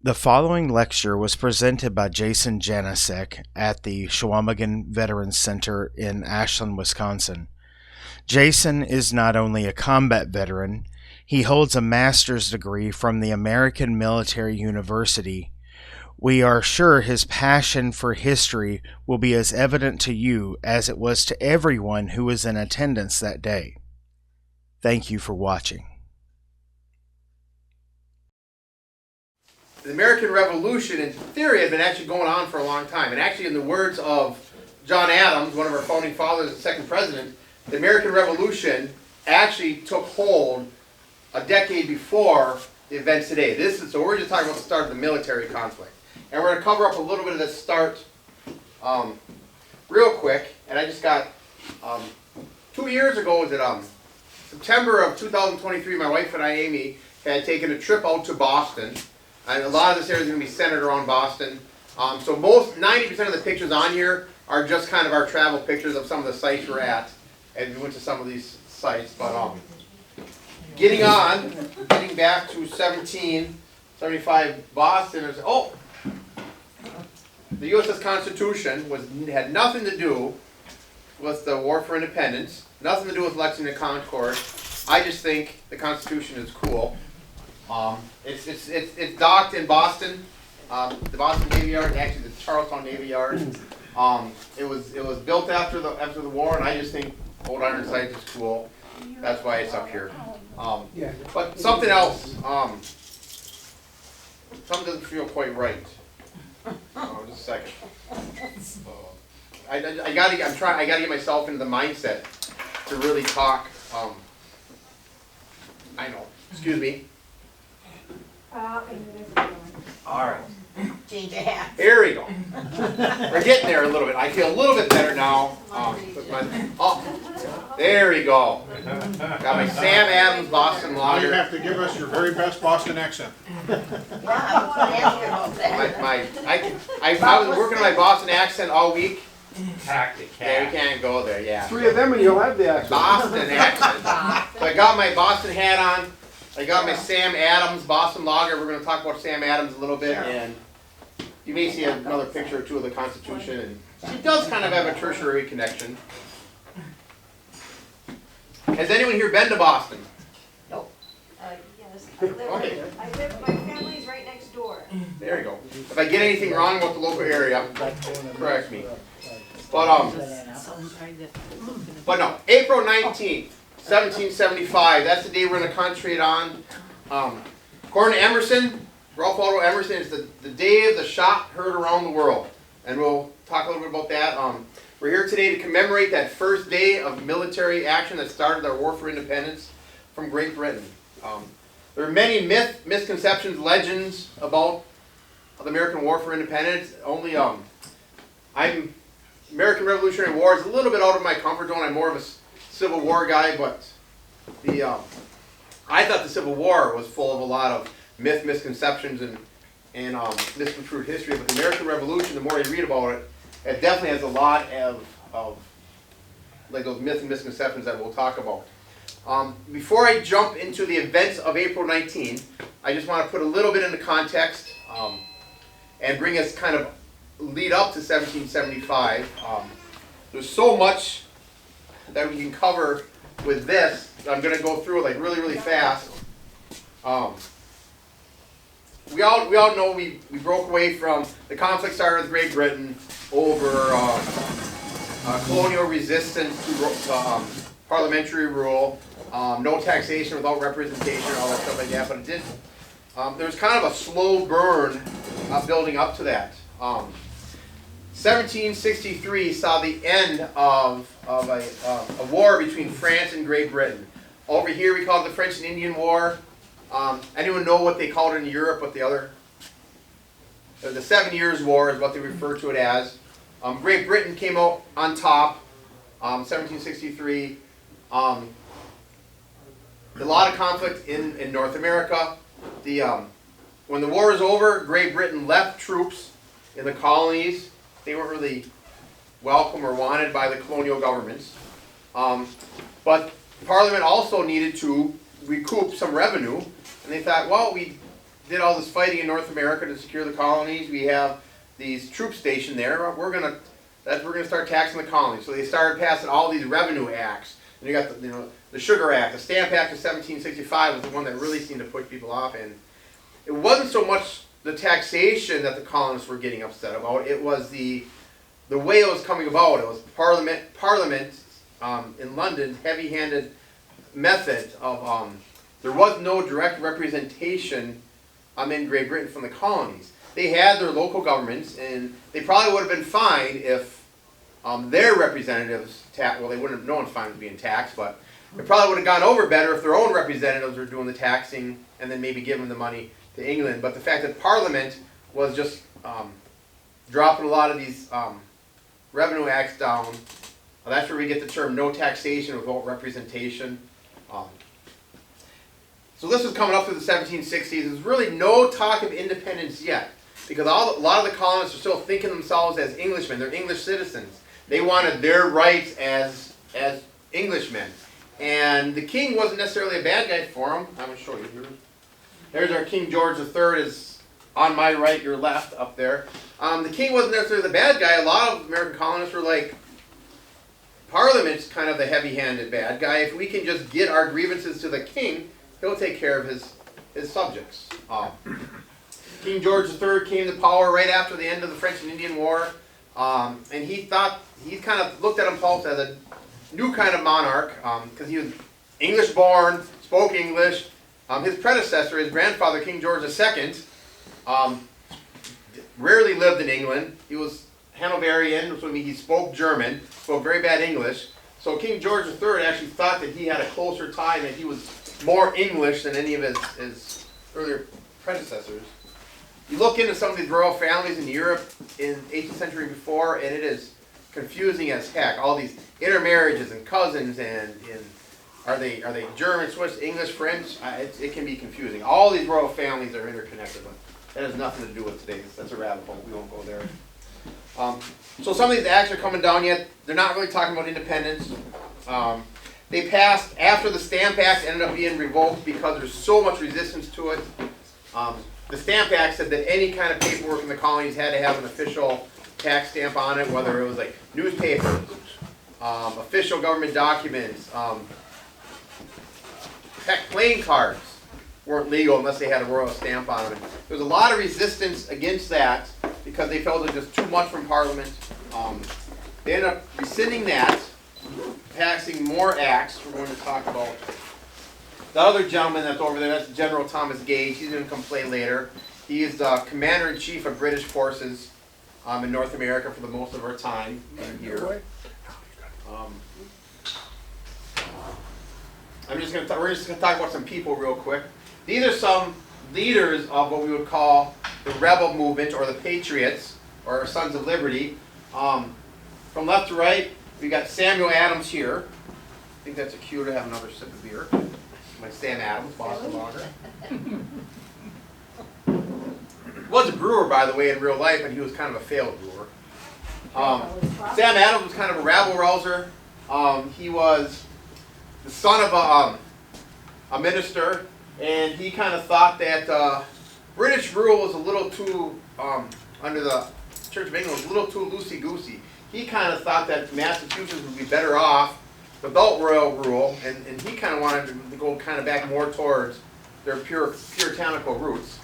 The following lecture was presented by Jason Janecek at the Chequamegon Veterans Center in Ashland, Wisconsin. Jason is not only a combat veteran, he holds a master's degree from the American Military University. We are sure his passion for history will be as evident to you as it was to everyone who was in attendance that day. Thank you for watching. The American Revolution, in theory, had been actually going on for a long time. And actually, in the words of John Adams, one of our founding fathers, the second president, the American Revolution actually took hold a decade before the events today. So we're just talking about the start of the military conflict. And we're going to cover up a little bit of this start real quick. And I just got, 2 years ago, was it September of 2023, my wife and I, Amy, had taken a trip out to Boston. And a lot of this area is going to be centered around Boston. So 90% of the pictures on here are just kind of our travel pictures of some of the sites we're at. And we went to some of these sites. But getting back to 1775 Boston, the USS Constitution had nothing to do with the War for Independence, nothing to do with Lexington Concord. I just think the Constitution is cool. It's docked in Boston, the Boston Navy Yard, and actually the Charlestown Navy Yard. It was built after the war, and I just think old iron sites is cool. That's why it's up here. But something else, something doesn't feel quite right. Just a second. I gotta get myself into the mindset to really talk. I know. Excuse me. All right. Change your hat. Here we go. We're getting there a little bit. I feel a little bit better now. There we go. Got my Sam Adams Boston Now Lager. you have to give us your very best Boston accent. Yeah, I was going to ask you about that. I was working on my Boston accent all week. Tactic. Yeah, we can't go there. Yeah. 3 of them and you'll have the accent. Boston accent. So I got my Boston hat on. I got my Sam Adams Boston Lager. We're going to talk about Sam Adams a little bit, and you may see another picture or two of the Constitution. And she does kind of have a tertiary connection. Has anyone here been to Boston? Nope. Yes, I live, my family's right next door. There you go. If I get anything wrong about the local area, correct me. But no, April 19th. 1775, that's the day we're going to concentrate on. According to Emerson, Ralph Waldo Emerson, it's the day of the shot heard around the world. And we'll talk a little bit about that. We're here today to commemorate that first day of military action that started our war for independence from Great Britain. There are many misconceptions, legends about the American War for Independence. American Revolutionary War is a little bit out of my comfort zone. I'm more of a Civil War guy, but I thought the Civil War was full of a lot of misconceptions and misconstrued history. But the American Revolution, the more you read about it, it definitely has a lot of like those myths and misconceptions that we'll talk about. Before I jump into the events of April 19, I just want to put a little bit into context and bring us kind of lead up to 1775. There's so much that we can cover with this. I'm going to go through it like really fast. We all know we broke away from the conflict started with Great Britain over colonial resistance to parliamentary rule, no taxation without representation, all that stuff like that. But it did. There was kind of a slow burn building up to that. 1763 saw the end of a war between France and Great Britain. Over here we call it the French and Indian War. Anyone know what they called it in Europe? The 7 Years' War is what they refer to it as. Great Britain came out on top, 1763. A lot of conflict in North America. When the war was over, Great Britain left troops in the colonies. They weren't really welcome or wanted by the colonial governments. But Parliament also needed to recoup some revenue, and they thought, well, we did all this fighting in North America to secure the colonies. We have these troops stationed there. We're gonna start taxing the colonies. So they started passing all these revenue acts. And you got the Sugar Act, the Stamp Act of 1765 was the one that really seemed to push people off. And it wasn't so much the taxation that the colonists were getting upset about. It was the way it was coming about. It was Parliament in London's heavy-handed method of there was no direct representation in Great Britain from the colonies. They had their local governments, and they probably would have been fine if their representatives well, they wouldn't have. No one's fine with being taxed, but it probably would have gone over better if their own representatives were doing the taxing and then maybe giving the money to England. But the fact that Parliament was just dropping a lot of these revenue acts down, that's where we get the term "no taxation without representation." So this was coming up through the 1760s. There's really no talk of independence yet, because a lot of the colonists are still thinking themselves as Englishmen. They're English citizens. They wanted their rights as Englishmen. And the king wasn't necessarily a bad guy for them. I'm going to show you here. There's our King George III is on my right, your left, up there. The king wasn't necessarily the bad guy. A lot of American colonists were like, Parliament's kind of the heavy-handed bad guy. If we can just get our grievances to the king, he'll take care of his subjects. King George III came to power right after the end of the French and Indian War, and he kind of looked at himself as a new kind of monarch, because he was English-born, spoke English. His predecessor, his grandfather, King George II, rarely lived in England. He was Hanoverian, which would mean he spoke German, spoke very bad English. So King George III actually thought that he had a closer tie, that he was more English than any of his earlier predecessors. You look into some of these royal families in Europe in 18th century before, and it is confusing as heck. All these intermarriages and cousins, and are they German, Swiss, English, French? It can be confusing. All these royal families are interconnected, but that has nothing to do with today. That's a rabbit hole. We won't go there. So some of these acts are coming down yet. They're not really talking about independence. They passed after the Stamp Act ended up being revoked because there's so much resistance to it. The Stamp Act said that any kind of paperwork in the colonies had to have an official tax stamp on it, whether it was like newspapers, official government documents. Heck, playing cards weren't legal unless they had a royal stamp on them. There was a lot of resistance against that because they felt it was just too much from Parliament. They ended up rescinding that, passing more acts. We're going to talk about the other gentleman that's over there. That's General Thomas Gage. He's going to come play later. He is the Commander-in-Chief of British forces in North America for the most of our time here. We're just going to talk about some people real quick. These are some leaders of what we would call the rebel movement, or the Patriots, or Sons of Liberty. From left to right, we got Samuel Adams here. I think that's a cue to have another sip of beer. My Sam Adams, Boston Lager. Was a brewer, by the way, in real life, and he was kind of a failed brewer. Sam Adams was kind of a rabble-rouser. He was the son of a minister, and he kind of thought that British rule was a little too, under the Church of England, was a little too loosey-goosey. He kind of thought that Massachusetts would be better off without royal rule, and he kind of wanted to go kind of back more towards their puritanical roots.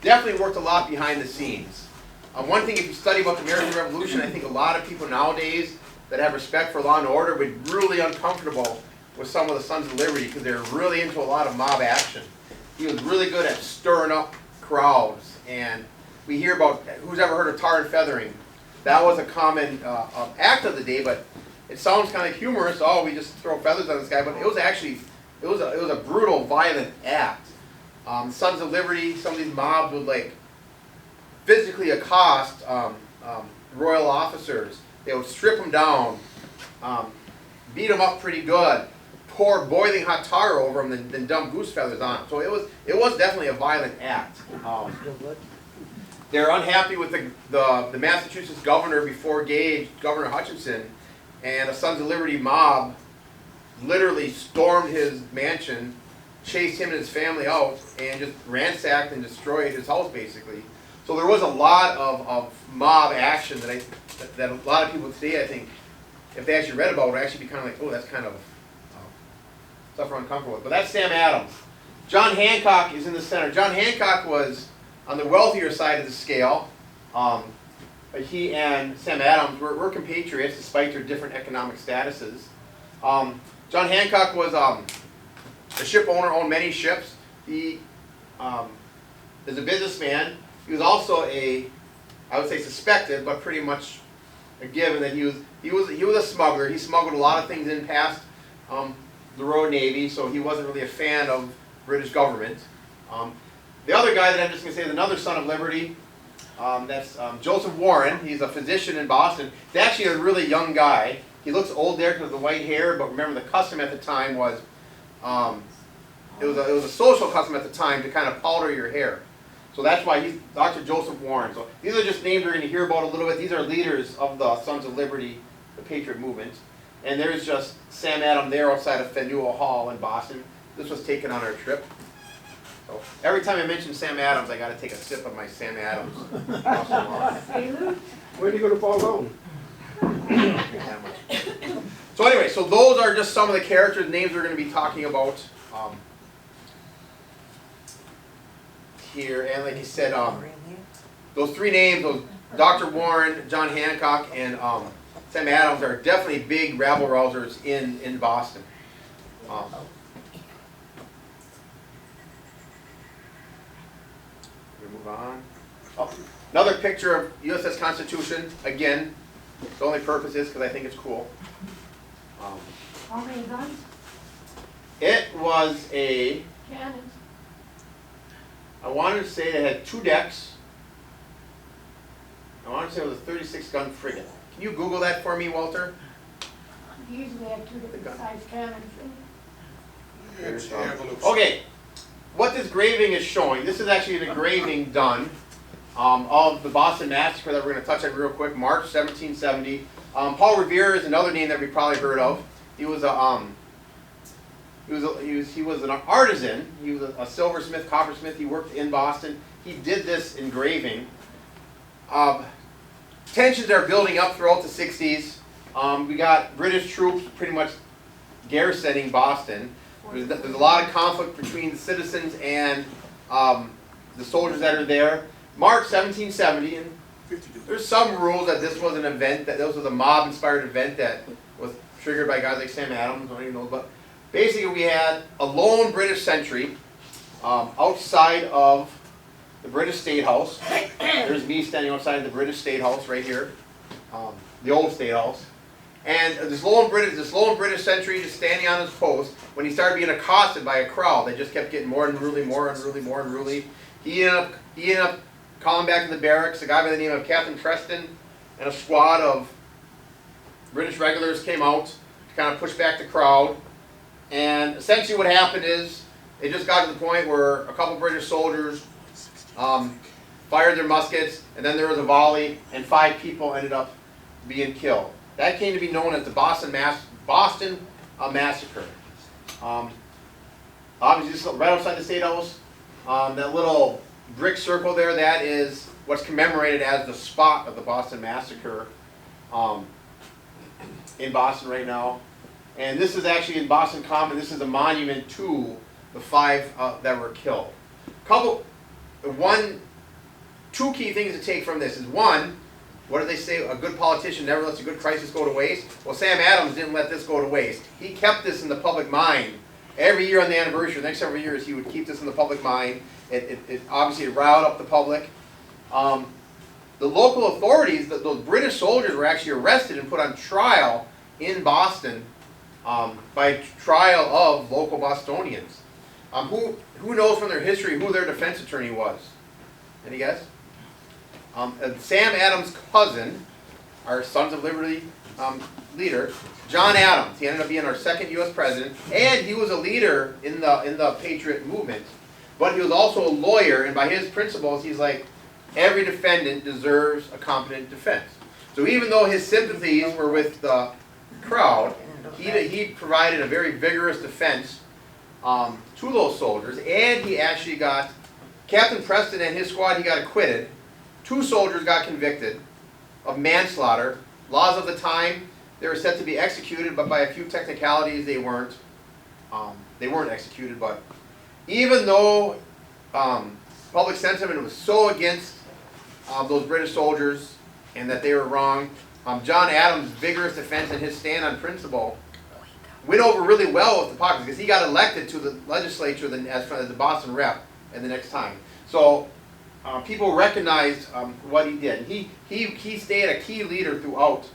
Definitely worked a lot behind the scenes. One thing, if you study about the American Revolution, I think a lot of people nowadays that have respect for law and order would be really uncomfortable with some of the Sons of Liberty because they're really into a lot of mob action. He was really good at stirring up crowds, and we hear about, who's ever heard of tar and feathering? That was a common act of the day, but it sounds kind of humorous. Oh, we just throw feathers on this guy, but it was actually it was a brutal, violent act. Sons of Liberty, some of these mobs would like physically accost royal officers. They would strip them down, beat them up pretty good, pour boiling hot tar over them, then dump goose feathers on them. So it was definitely a violent act. They're unhappy with the Massachusetts governor before Gage, Governor Hutchinson, and a Sons of Liberty mob literally stormed his mansion chased him and his family out and just ransacked and destroyed his house basically. So there was a lot of mob action that a lot of people today, I think, if they actually read about, would actually be kind of like, oh, that's kind of stuff we're uncomfortable with. But that's Sam Adams. John Hancock is in the center. John Hancock was on the wealthier side of the scale. He and Sam Adams were compatriots despite their different economic statuses. John Hancock was a ship owner, owned many ships. He is a businessman. He was also I would say suspected, but pretty much a given that he was a smuggler. He smuggled a lot of things in past the Royal Navy, so he wasn't really a fan of British government. The other guy that I'm just going to say is another son of liberty. That's Joseph Warren. He's a physician in Boston. He's actually a really young guy. He looks old there because of the white hair, but remember the custom at the time was, it was a social custom at the time to kind of powder your hair. So that's why he's Dr. Joseph Warren. So these are just names we're going to hear about a little bit. These are leaders of the Sons of Liberty, the Patriot movement. And there's just Sam Adams there outside of Faneuil Hall in Boston. This was taken on our trip. So every time I mention Sam Adams, I got to take a sip of my Sam Adams. Where are you going to fall down? So anyway, so those are just some of the characters, names we're going to be talking about here. And like you said, those three names, those Dr. Warren, John Hancock, and Sam Adams are definitely big rabble rousers in Boston. We move on. Oh, another picture of USS Constitution. Again, the only purpose is because I think it's cool. How many guns? It was Cannons. I wanted to say it had 2 decks. I wanted to say it was a 36-gun frigate. Can you Google that for me, Walter? Usually have 2 different size cannons. It's evolution. Okay, what this graving is showing, this is actually an engraving done of the Boston Massacre that we're going to touch on real quick, March 1770. Paul Revere is another name that we probably heard of. He was he was an artisan. He was a silversmith, coppersmith. He worked in Boston. He did this engraving. Tensions are building up throughout the 60s. We got British troops pretty much garrisoning Boston. There's a lot of conflict between the citizens and the soldiers that are there. March 1770, and there's some rules that this was an event, that this was a mob-inspired event that was triggered by guys like Sam Adams, I don't even know, but basically we had a lone British sentry outside of the British State House. There's me standing outside of the British State House right here, the old State House. And this lone British sentry just standing on his post, when he started being accosted by a crowd that just kept getting more unruly, more unruly, more unruly, he ended up calling back to the barracks. A guy by the name of Captain Preston and a squad of British regulars came out to kind of push back the crowd. And essentially what happened is, it just got to the point where a couple British soldiers fired their muskets, and then there was a volley, and 5 people ended up being killed. That came to be known as the Boston Massacre. Obviously, this is right outside the State House. That little brick circle there, that is what's commemorated as the spot of the Boston Massacre in Boston right now. And this is actually in Boston Common. This is a monument to the 5 that were killed. Two key things to take from this is, one, what do they say? A good politician never lets a good crisis go to waste. Well, Sam Adams didn't let this go to waste. He kept this in the public mind. Every year on the anniversary, the next several years, he would keep this in the public mind. It obviously riled up the public. The local authorities, those British soldiers were actually arrested and put on trial in Boston by trial of local Bostonians. Who knows from their history who their defense attorney was? Any guess? Sam Adams' cousin, our Sons of Liberty leader, John Adams. He ended up being our 2nd U.S. president, and he was a leader in the Patriot movement. But he was also a lawyer, and by his principles, he's like, every defendant deserves a competent defense. So even though his sympathies were with the crowd, he provided a very vigorous defense to those soldiers, and he actually got, Captain Preston and his squad, he got acquitted. 2 soldiers got convicted of manslaughter. Laws of the time, they were set to be executed, but by a few technicalities they weren't. They weren't executed, but even though public sentiment was so against those British soldiers and that they were wrong, John Adams' vigorous defense and his stand on principle went over really well with the populace because he got elected to the legislature as the Boston rep and the next time. So people recognized what he did. He stayed a key leader throughout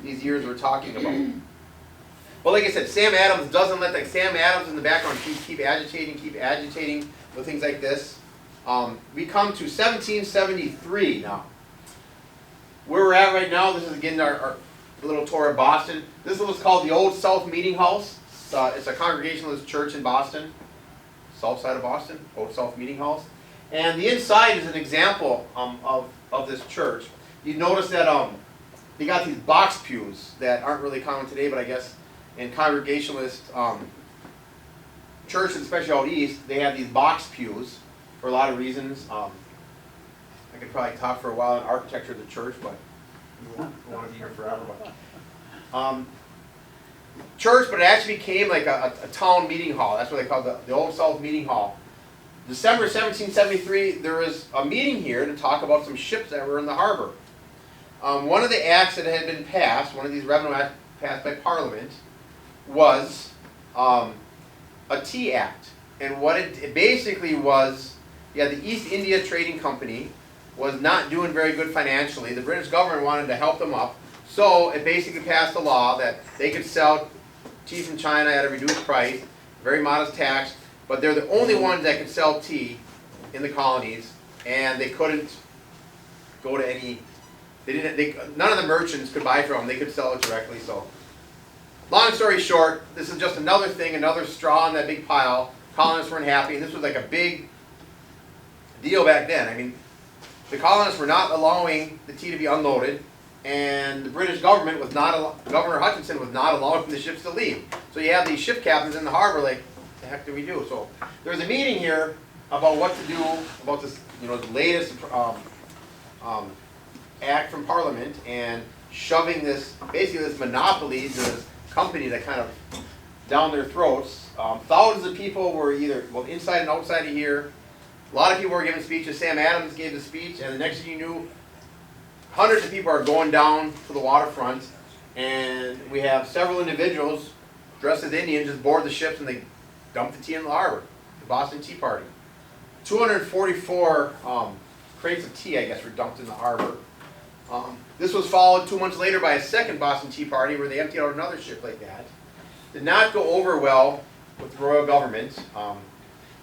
these years we're talking about. Well, like I said, Sam Adams doesn't let Sam Adams in the background keep agitating with things like this. We come to 1773 now. Where we're at right now, this is again our little tour of Boston. This is what's called the Old South Meeting House. It's a Congregationalist church in Boston, south side of Boston, Old South Meeting House. And the inside is an example of this church. You notice that they got these box pews that aren't really common today, but I guess in Congregationalist churches, especially out east, they have these box pews for a lot of reasons. I could probably talk for a while on architecture of the church, but we won't want to be here forever. But church, but it actually became like a town meeting hall. That's what they called the Old South Meeting Hall. December 1773, there was a meeting here to talk about some ships that were in the harbor. One of the acts that had been passed, one of these revenue acts passed by Parliament, was a tea act. And what it basically was, the East India Trading Company was not doing very good financially. The British government wanted to help them up. So it basically passed a law that they could sell tea from China at a reduced price, very modest tax, but they're the only ones that could sell tea in the colonies, and they couldn't go to any, none of the merchants could buy from them, they could sell it directly. So long story short, this is just another thing, another straw in that big pile. Colonists weren't happy, and this was like a big deal back then. I mean, the colonists were not allowing the tea to be unloaded, and the British government was not, Governor Hutchinson was not allowing the ships to leave. So you have these ship captains in the harbor like, what the heck do we do? So there's a meeting here about what to do about this, the latest act from Parliament, and shoving this, basically this monopoly to this company that kind of down their throats. Thousands of people were either inside and outside of here. A lot of people were giving speeches. Sam Adams gave the speech, and the next thing you knew, hundreds of people are going down to the waterfront, and we have several individuals dressed as Indians just board the ships and they dump the tea in the harbor. The Boston Tea Party. 244 crates of tea, I guess, were dumped in the harbor. This was followed 2 months later by a second Boston Tea Party where they emptied out another ship like that. Did not go over well with the royal government.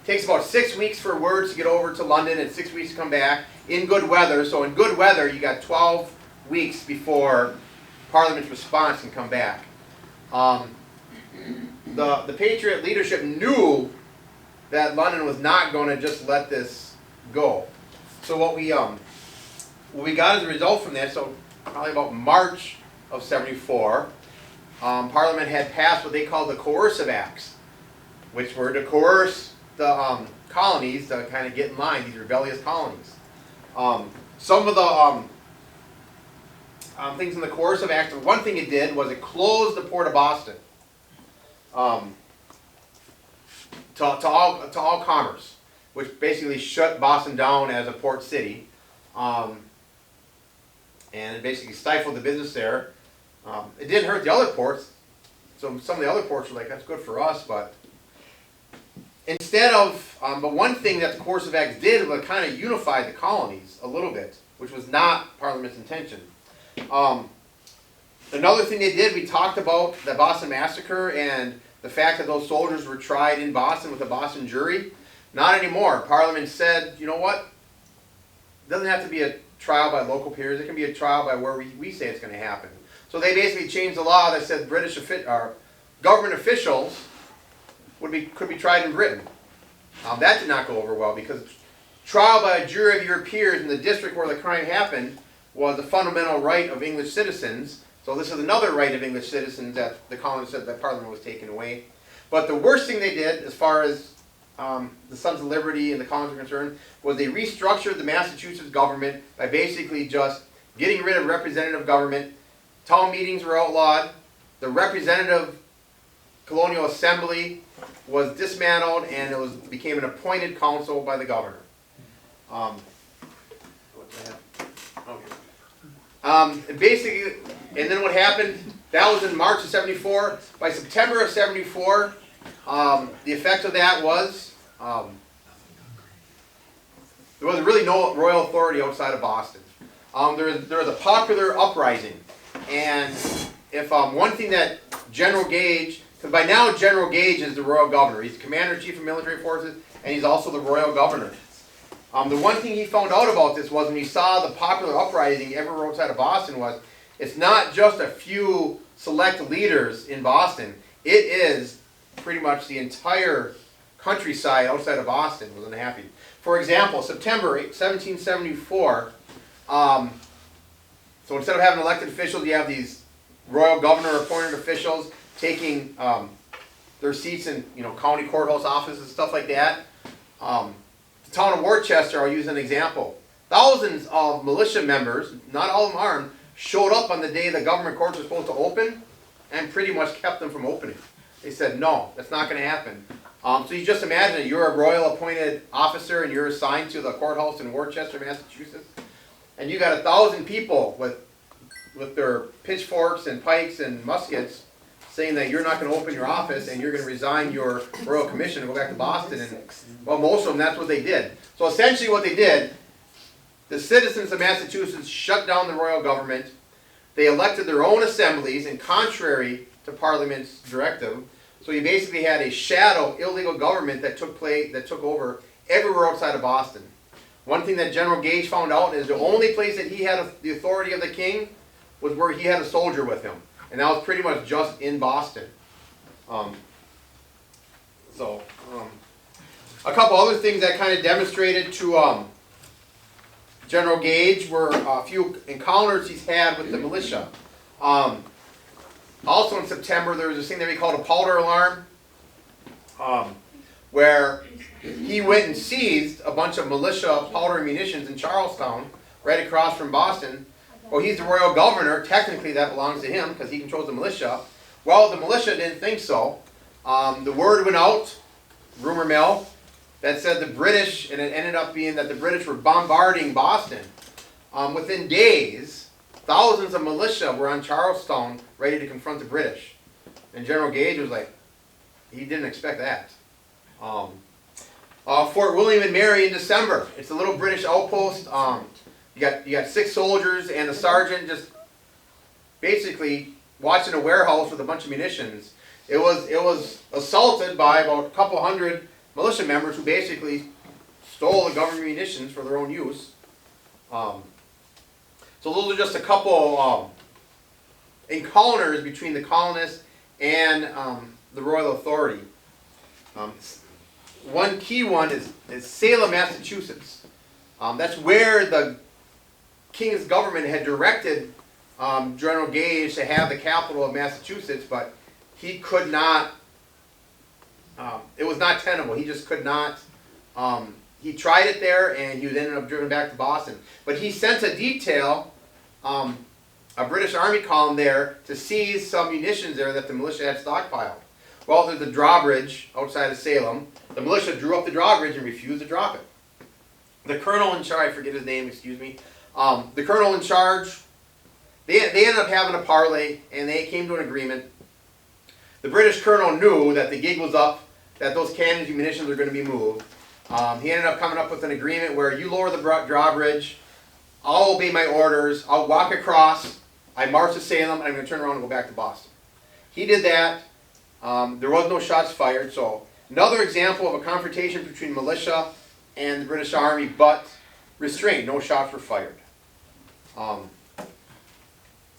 Takes about 6 weeks for words to get over to London and 6 weeks to come back in good weather. So in good weather, you got 12 weeks before Parliament's response can come back. The Patriot leadership knew that London was not going to just let this go. So what we got as a result from that, so probably about March of '74, Parliament had passed what they called the Coercive Acts, which were to coerce the colonies to kind of get in line, these rebellious colonies. Some of the things in the Coercive Act, one thing it did was it closed the port of Boston to all commerce, which basically shut Boston down as a port city. And it basically stifled the business there. It didn't hurt the other ports. So some of the other ports were like, that's good for us, but instead of, but one thing that the Coercive Acts did was kind of unify the colonies a little bit, which was not Parliament's intention. Another thing they did, we talked about the Boston Massacre and the fact that those soldiers were tried in Boston with a Boston jury. Not anymore. Parliament said, you know what? It doesn't have to be a trial by local peers. It can be a trial by where we say it's going to happen. So they basically changed the law that said government officials could be tried in Britain. That did not go over well because trial by a jury of your peers in the district where the crime happened was a fundamental right of English citizens. So this is another right of English citizens that the colonists said that Parliament was taking away. But the worst thing they did, as far as the Sons of Liberty and the colonies are concerned, was they restructured the Massachusetts government by basically just getting rid of representative government. Town meetings were outlawed. The representative colonial assembly was dismantled, and it became an appointed council by the governor. Basically, and then what happened? That was in March of '74. By September of '74, the effect of that was there was really no royal authority outside of Boston. There was a popular uprising, and if one thing that General Gage, because by now General Gage is the royal governor. He's commander-in-chief of military forces, and he's also the royal governor. The one thing he found out about this was when he saw the popular uprising everywhere outside of Boston was, it's not just a few select leaders in Boston. It is pretty much the entire countryside outside of Boston was unhappy. For example, September 1774, so instead of having elected officials, you have these royal governor appointed officials taking their seats in county courthouse offices and stuff like that. The town of Worcester, I'll use an example. Thousands of militia members, not all of them armed, showed up on the day the government courts were supposed to open and pretty much kept them from opening. They said, no, that's not going to happen. So you just imagine it, you're a royal appointed officer and you're assigned to the courthouse in Worcester, Massachusetts, and you got 1,000 people with their pitchforks and pikes and muskets saying that you're not going to open your office and you're going to resign your royal commission and go back to Boston. And well, most of them, that's what they did. So essentially what they did, the citizens of Massachusetts shut down the royal government. They elected their own assemblies, and contrary to Parliament's directive, so you basically had a shadow illegal government that took over everywhere outside of Boston. One thing that General Gage found out is the only place that he had the authority of the king was where he had a soldier with him. And that was pretty much just in Boston. A couple other things that kind of demonstrated to General Gage were a few encounters he's had with the militia. Also in September, there was this thing that we called a powder alarm, where he went and seized a bunch of militia powder and munitions in Charlestown, right across from Boston. Well, he's the royal governor. Technically, that belongs to him because he controls the militia. Well, the militia didn't think so. The word went out, rumor mill, that said the British, and it ended up being that the British were bombarding Boston. Within days, thousands of militia were on Charlestown ready to confront the British. And General Gage was like, he didn't expect that. Fort William and Mary in December. It's a little British outpost. You got 6 soldiers and a sergeant just basically watching a warehouse with a bunch of munitions. It was assaulted by about a couple hundred militia members who basically stole the government munitions for their own use. So those are just a couple encounters between the colonists and the royal authority. One key one is Salem, Massachusetts. That's where the King's government had directed General Gage to have the capital of Massachusetts, but he could not, it was not tenable. He just could not, he tried it there and he ended up driven back to Boston. But he sent a detail, a British Army column there to seize some munitions there that the militia had stockpiled. Well, there's a drawbridge outside of Salem. The militia drew up the drawbridge and refused to drop it. The colonel in charge, I forget his name, excuse me. The colonel in charge, they ended up having a parley and they came to an agreement. The British colonel knew that the gig was up, that those cannons and munitions were going to be moved. He ended up coming up with an agreement where you lower the drawbridge, I'll obey my orders, I'll walk across, I march to Salem, and I'm going to turn around and go back to Boston. He did that. There was no shots fired, so another example of a confrontation between militia and the British Army, but restrained. No shots were fired. And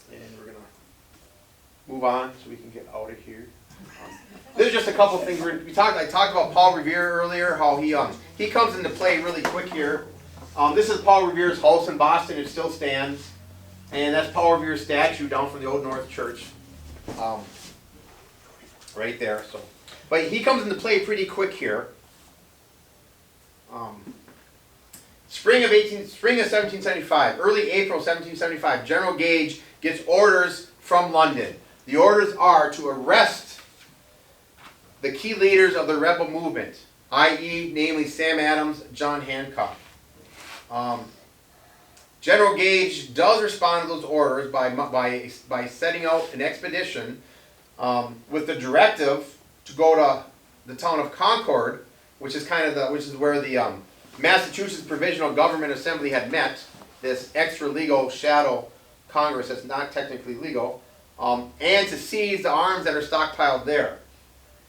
we're going to move on so we can get out of here. This is just a couple of things. I talked about Paul Revere earlier, how he comes into play really quick here. This is Paul Revere's house in Boston. It still stands. And that's Paul Revere's statue down from the Old North Church. Right there. So But he comes into play pretty quick here. Spring of 1775, early April 1775, General Gage gets orders from London. The orders are to arrest the key leaders of the rebel movement, i.e., namely Sam Adams, John Hancock. General Gage does respond to those orders by setting out an expedition with the directive to go to the town of Concord, which is where the Massachusetts Provisional Government Assembly had met, this extra-legal shadow Congress that's not technically legal, and to seize the arms that are stockpiled there.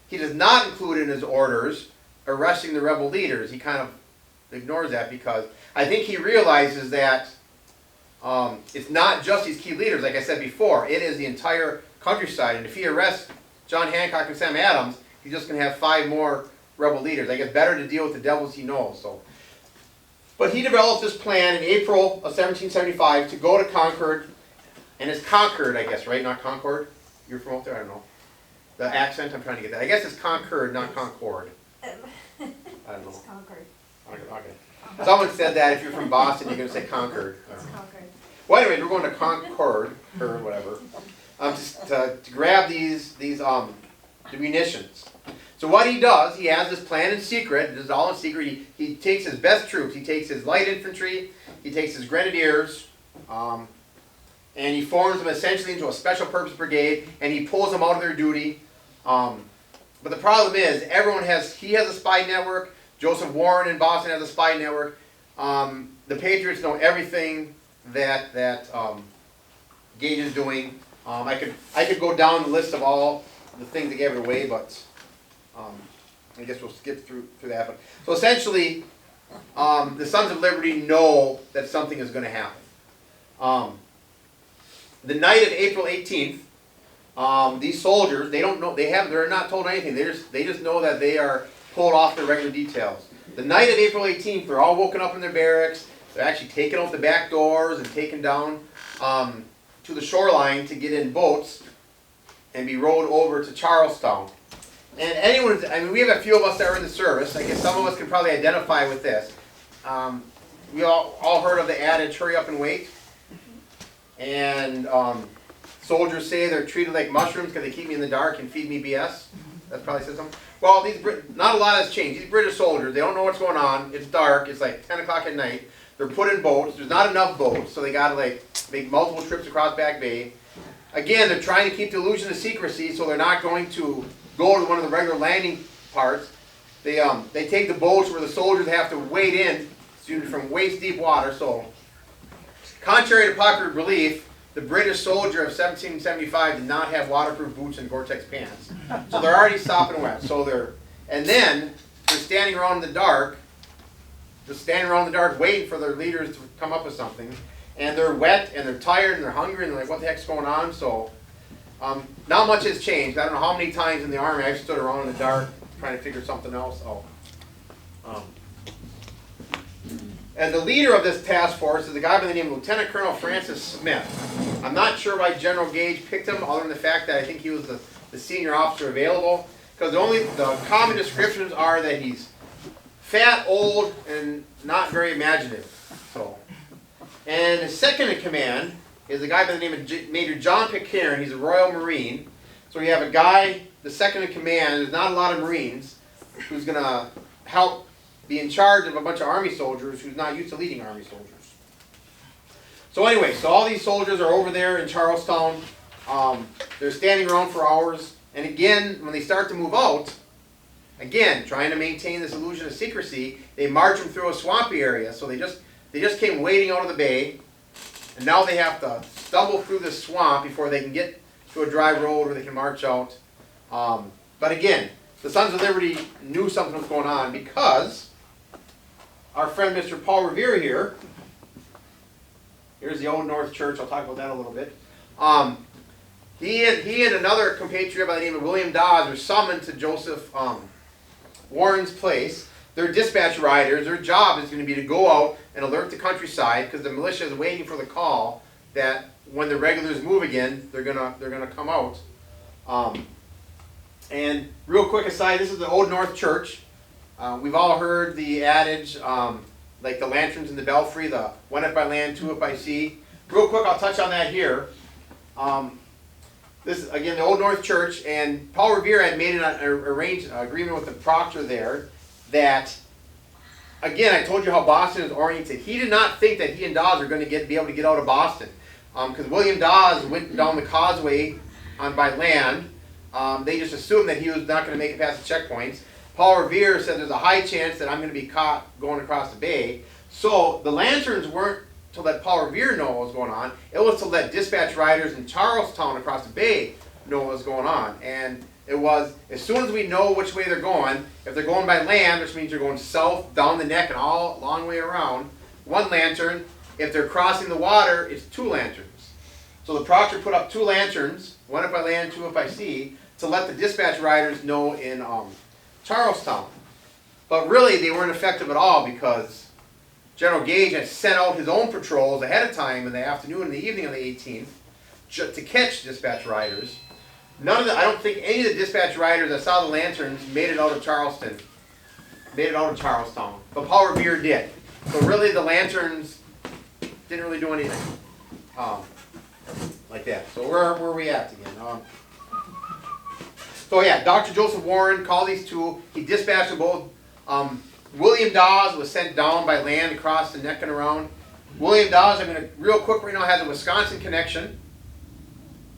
He does not include in his orders arresting the rebel leaders. He kind of ignores that because I think he realizes that it's not just these key leaders, like I said before, it is the entire countryside, and if he arrests John Hancock and Sam Adams, he's just going to have 5 more rebel leaders. I guess better to deal with the devils he knows. But he developed this plan in April of 1775 to go to Concord, and it's Concord, I guess, right? Not Concord? You're from out there? I don't know. The accent, I'm trying to get that. I guess it's Concord, not Concord. I don't know. It's Concord. Okay. Someone said that if you're from Boston, you're going to say Concord. It's Concord. Well, anyway, we're going to Concord, or whatever, to grab these munitions. So what he does, he has this plan in secret. It is all in secret. He takes his best troops. He takes his light infantry. He takes his grenadiers, and he forms them essentially into a special purpose brigade. And he pulls them out of their duty. But the problem is, he has a spy network. Joseph Warren in Boston has a spy network. The Patriots know everything that Gage is doing. I could go down the list of all the things that gave it away, but I guess we'll skip through that. But, so essentially, the Sons of Liberty know that something is going to happen. The night of April 18th, these soldiers, they don't know, they're not told anything. They just know that they are pulled off their regular details. The night of April 18th, they're all woken up in their barracks. They're actually taken out the back doors and taken down to the shoreline to get in boats and be rowed over to Charlestown. And we have a few of us that are in the service. I guess some of us can probably identify with this. We all heard of the adage, hurry up and wait. And soldiers say they're treated like mushrooms because they keep me in the dark and feed me BS. That probably says something. Well, not a lot has changed. These British soldiers, they don't know what's going on. It's dark. It's like 10 o'clock at night. They're put in boats. There's not enough boats, so they got to make multiple trips across Back Bay. Again, they're trying to keep the illusion of secrecy, so they're not going to go to one of the regular landing parts. They take the boats where the soldiers have to wade in from waist deep water. So, contrary to popular belief, the British soldier of 1775 did not have waterproof boots and Gore-Tex pants. So they're already sopping wet. And then they're standing around in the dark, waiting for their leaders to come up with something. And they're wet and they're tired and they're hungry and they're like, what the heck's going on? So not much has changed. I don't know how many times in the Army I stood around in the dark trying to figure something else out. And the leader of this task force is a guy by the name of Lieutenant Colonel Francis Smith. I'm not sure why General Gage picked him, other than the fact that I think he was the senior officer available. Because the common descriptions are that he's fat, old, and not very imaginative. And his second in command is a guy by the name of Major John Pitcairn. He's a Royal Marine. So you have a guy, the second in command, there's not a lot of Marines, who's going to help be in charge of a bunch of Army soldiers who's not used to leading Army soldiers. So anyway, so all these soldiers are over there in Charlestown. They're standing around for hours. And again, when they start to move out, again, trying to maintain this illusion of secrecy, they march them through a swampy area. So they just came wading out of the bay, and now they have to stumble through this swamp before they can get to a dry road where they can march out. But again, the Sons of Liberty knew something was going on because our friend Mr. Paul Revere here, here's the Old North Church, I'll talk about that a little bit. He and another compatriot by the name of William Dawes were summoned to Joseph Warren's place. They're dispatch riders. Their job is going to be to go out and alert the countryside because the militia is waiting for the call that when the regulars move again, they're gonna come out. And real quick aside, this is the Old North Church. We've all heard the adage, like the lanterns in the belfry, the one if by land, two if by sea. Real quick, I'll touch on that here. This is, again, the Old North Church, and Paul Revere had made an agreement with the proctor there that, again, I told you how Boston is oriented. He did not think that he and Dawes were going to be able to get out of Boston. Because William Dawes went down the causeway by land. They just assumed that he was not going to make it past the checkpoints. Paul Revere said there's a high chance that I'm going to be caught going across the bay. So the lanterns weren't to let Paul Revere know what was going on. It was to let dispatch riders in Charlestown across the bay know what was going on. And it was, as soon as we know which way they're going, if they're going by land, which means they're going south, down the neck, and all long way around, one lantern. If they're crossing the water, it's two lanterns. So the proctor put up two lanterns, one if by land, two if by sea, to let the dispatch riders know in Charlestown. But really, they weren't effective at all because General Gage had sent out his own patrols ahead of time in the afternoon and the evening of the 18th to catch dispatch riders. I don't think any of the dispatch riders that saw the lanterns made it out of Charlestown. But Paul Revere did. So really, the lanterns didn't really do anything like that. So where are we at again? So yeah, Dr. Joseph Warren called these two. He dispatched them both. William Dawes was sent down by land across the neck and around. William Dawes, I'm going to real quick right now, has a Wisconsin connection.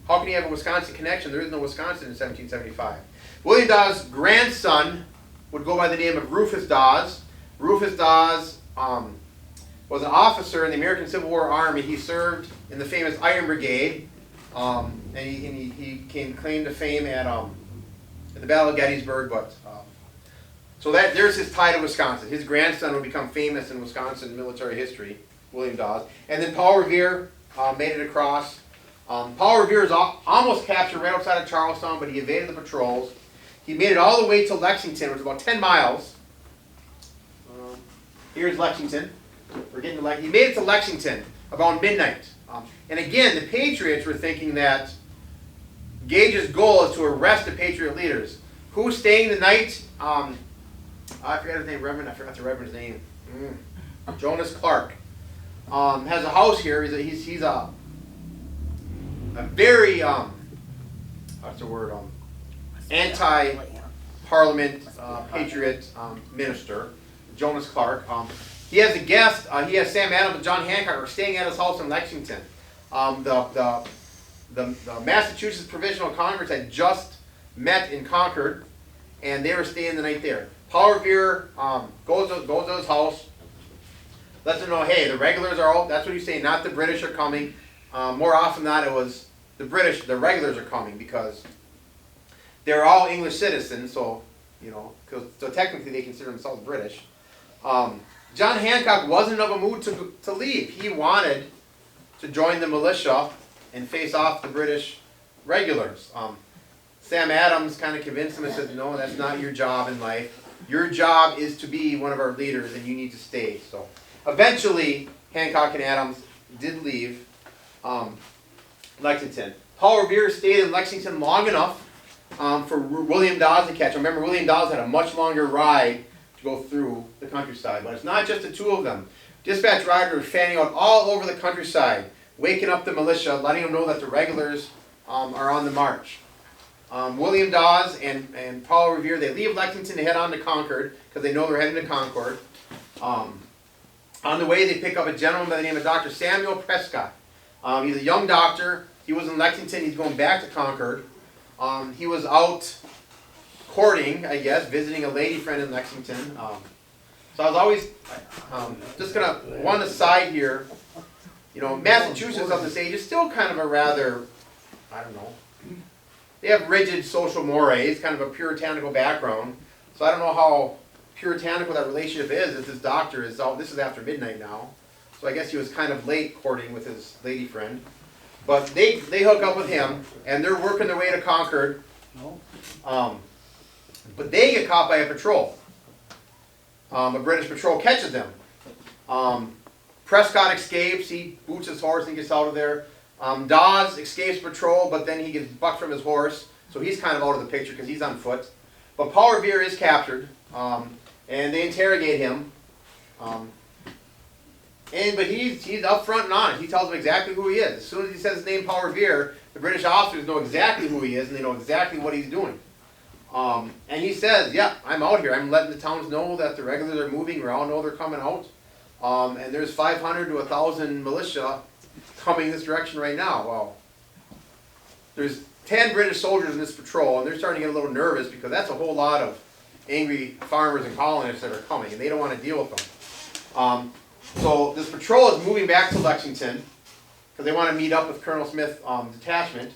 How can he have a Wisconsin connection? There is no Wisconsin in 1775. William Dawes' grandson would go by the name of Rufus Dawes. Rufus Dawes was an officer in the American Civil War Army. He served in the famous Iron Brigade, and he came claim to fame at the Battle of Gettysburg. But so there's his tie to Wisconsin. His grandson would become famous in Wisconsin military history, William Dawes. And then Paul Revere made it across. Paul Revere is almost captured right outside of Charlestown, but he evaded the patrols. He made it all the way to Lexington, which is about 10 miles. Here's Lexington. We're getting to Lexington. He made it to Lexington about midnight. And again, the Patriots were thinking that Gage's goal is to arrest the Patriot leaders. Who's staying the night? I forgot his name, Reverend. I forgot the Reverend's name. Jonas Clark has a house here. He's a very what's the word? Anti-Parliament Patriot minister, Jonas Clark. He has a guest. He has Sam Adams and John Hancock are staying at his house in Lexington. The Massachusetts Provisional Congress had just met in Concord, and they were staying the night there. Paul Revere goes to his house, lets them know, hey, the regulars are out. That's what he's saying. Not the British are coming. More often than not, it was the British. The regulars are coming because they're all English citizens. So so technically they consider themselves British. John Hancock wasn't of a mood to leave. He wanted to join the militia and face off the British regulars. Sam Adams kind of convinced him and said, no, that's not your job in life. Your job is to be one of our leaders and you need to stay. So eventually Hancock and Adams did leave Lexington. Paul Revere stayed in Lexington long enough for William Dawes to catch him. Remember, William Dawes had a much longer ride to go through the countryside. But it's not just the two of them. Dispatch riders were fanning out all over the countryside, waking up the militia, letting them know that the regulars are on the march. William Dawes and Paul Revere, they leave Lexington to head on to Concord because they know they're heading to Concord. On the way, they pick up a gentleman by the name of Dr. Samuel Prescott. He's a young doctor. He was in Lexington. He's going back to Concord. He was out courting, I guess, visiting a lady friend in Lexington. So I was always just going to, one aside here, Massachusetts of this age is still kind of a rather, they have rigid social mores, kind of a puritanical background. So I don't know how puritanical that relationship is if this doctor is out. This is after midnight now. So I guess he was kind of late courting with his lady friend. But they hook up with him, and they're working their way to Concord. But they get caught by a patrol. A British patrol catches them. Prescott escapes. He boots his horse and gets out of there. Dawes escapes patrol, but then he gets bucked from his horse. So he's kind of out of the picture because he's on foot. But Paul Revere is captured, and they interrogate him. But he's up front and honest. He tells them exactly who he is. As soon as he says his name, Paul Revere, the British officers know exactly who he is, and they know exactly what he's doing. And he says, yeah, I'm out here. I'm letting the towns know that the regulars are moving. We all know they're coming out. And there's 500 to 1,000 militia coming this direction right now. Well, there's 10 British soldiers in this patrol, and they're starting to get a little nervous because that's a whole lot of angry farmers and colonists that are coming, and they don't want to deal with them. So this patrol is moving back to Lexington because they want to meet up with Colonel Smith's detachment.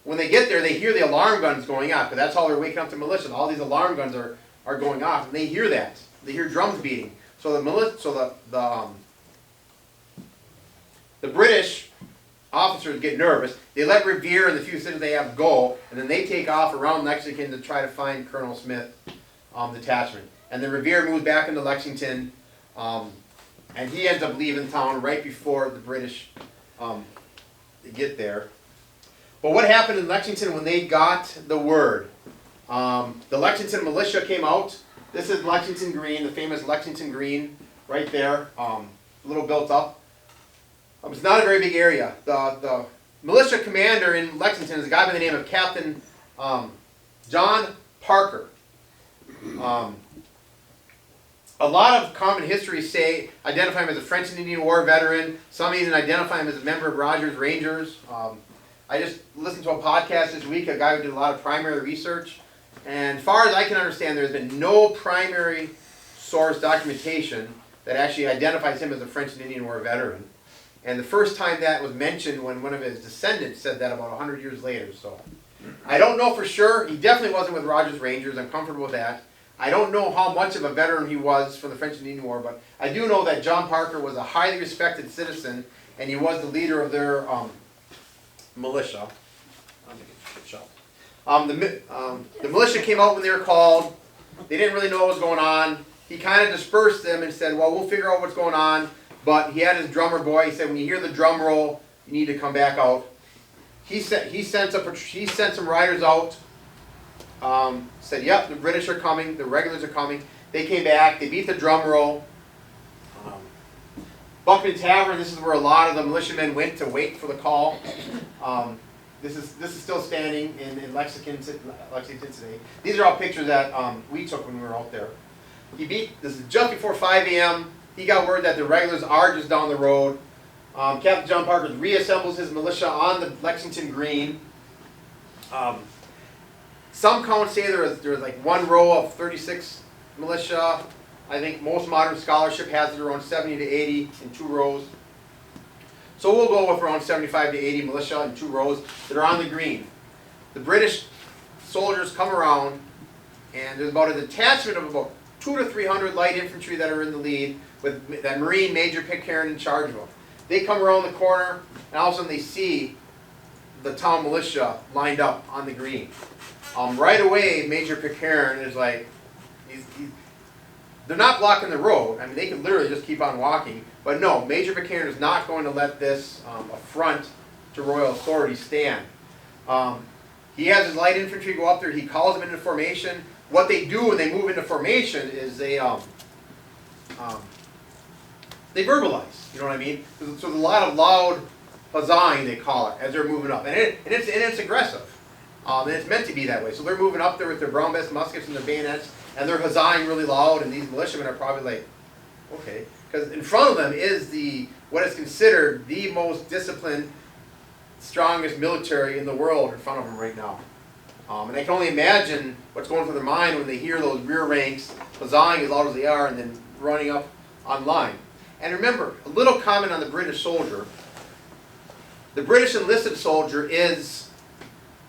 When they get there, they hear the alarm guns going off, because that's how they're waking up the militia. All these alarm guns are going off, and they hear that. They hear drums beating. So the British officers get nervous. They let Revere and the few citizens they have go, and then they take off around Lexington to try to find Colonel Smith's detachment. And then Revere moves back into Lexington, and he ends up leaving town right before the British get there. But what happened in Lexington when they got the word? The Lexington militia came out. This is Lexington Green, the famous Lexington Green, right there, a little built up. It's not a very big area. The militia commander in Lexington is a guy by the name of Captain John Parker. A lot of common history identify him as a French and Indian War veteran. Some even identify him as a member of Rogers Rangers. I just listened to a podcast this week, a guy who did a lot of primary research. And as far as I can understand, there's been no primary source documentation that actually identifies him as a French and Indian War veteran. And the first time that was mentioned when one of his descendants said that about 100 years later. So I don't know for sure. He definitely wasn't with Rogers Rangers. I'm comfortable with that. I don't know how much of a veteran he was for the French and Indian War, but I do know that John Parker was a highly respected citizen, and he was the leader of their militia. The militia came out when they were called. They didn't really know what was going on. He kind of dispersed them and said, well, we'll figure out what's going on. But he had his drummer boy. He said, when you hear the drum roll, you need to come back out. He sent some riders out. Said, yep, the British are coming. The regulars are coming. They came back. They beat the drum roll. Buckman Tavern, this is where a lot of the militiamen went to wait for the call. This is still standing in Lexington today. These are all pictures that we took when we were out there. This is just before 5 a.m. He got word that the regulars are just down the road. Captain John Parker reassembles his militia on the Lexington Green. Some counts say there was like one row of 36 militia. I think most modern scholarship has it around 70 to 80 in 2 rows. So we'll go with around 75 to 80 militia in 2 rows that are on the green. The British soldiers come around, and there's about a detachment of about 200 to 300 light infantry that are in the lead, with that Marine Major Pitcairn in charge of them. They come around the corner, and all of a sudden they see the town militia lined up on the green. Right away, Major Pitcairn is like, they're not blocking the road. I mean, they could literally just keep on walking. But no, Major Pitcairn is not going to let this affront to royal authority stand. He has his light infantry go up there. He calls them into formation. What they do when they move into formation is they verbalize. You know what I mean? So there's a lot of loud huzzahing, they call it, as they're moving up. And it's aggressive. And it's meant to be that way. So they're moving up there with their brown bess muskets and their bayonets, and they're huzzahing really loud, and these militiamen are probably like, okay. Because in front of them is what is considered the most disciplined, strongest military in the world in front of them right now. And I can only imagine what's going through their mind when they hear those rear ranks huzzahing as loud as they are and then running up on line. And remember, a little comment on the British soldier. The British enlisted soldier is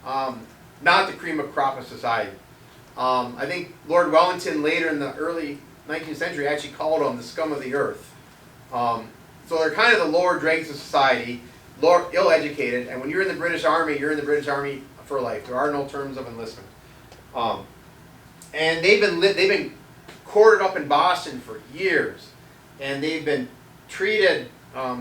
not the cream of crop of society. I think Lord Wellington later in the early 19th century actually called them the scum of the earth. So they're kind of the lower dregs of society, ill-educated, and when you're in the British Army, you're in the British Army for life. There are no terms of enlistment. And they've been quartered up in Boston for years, and they've been treated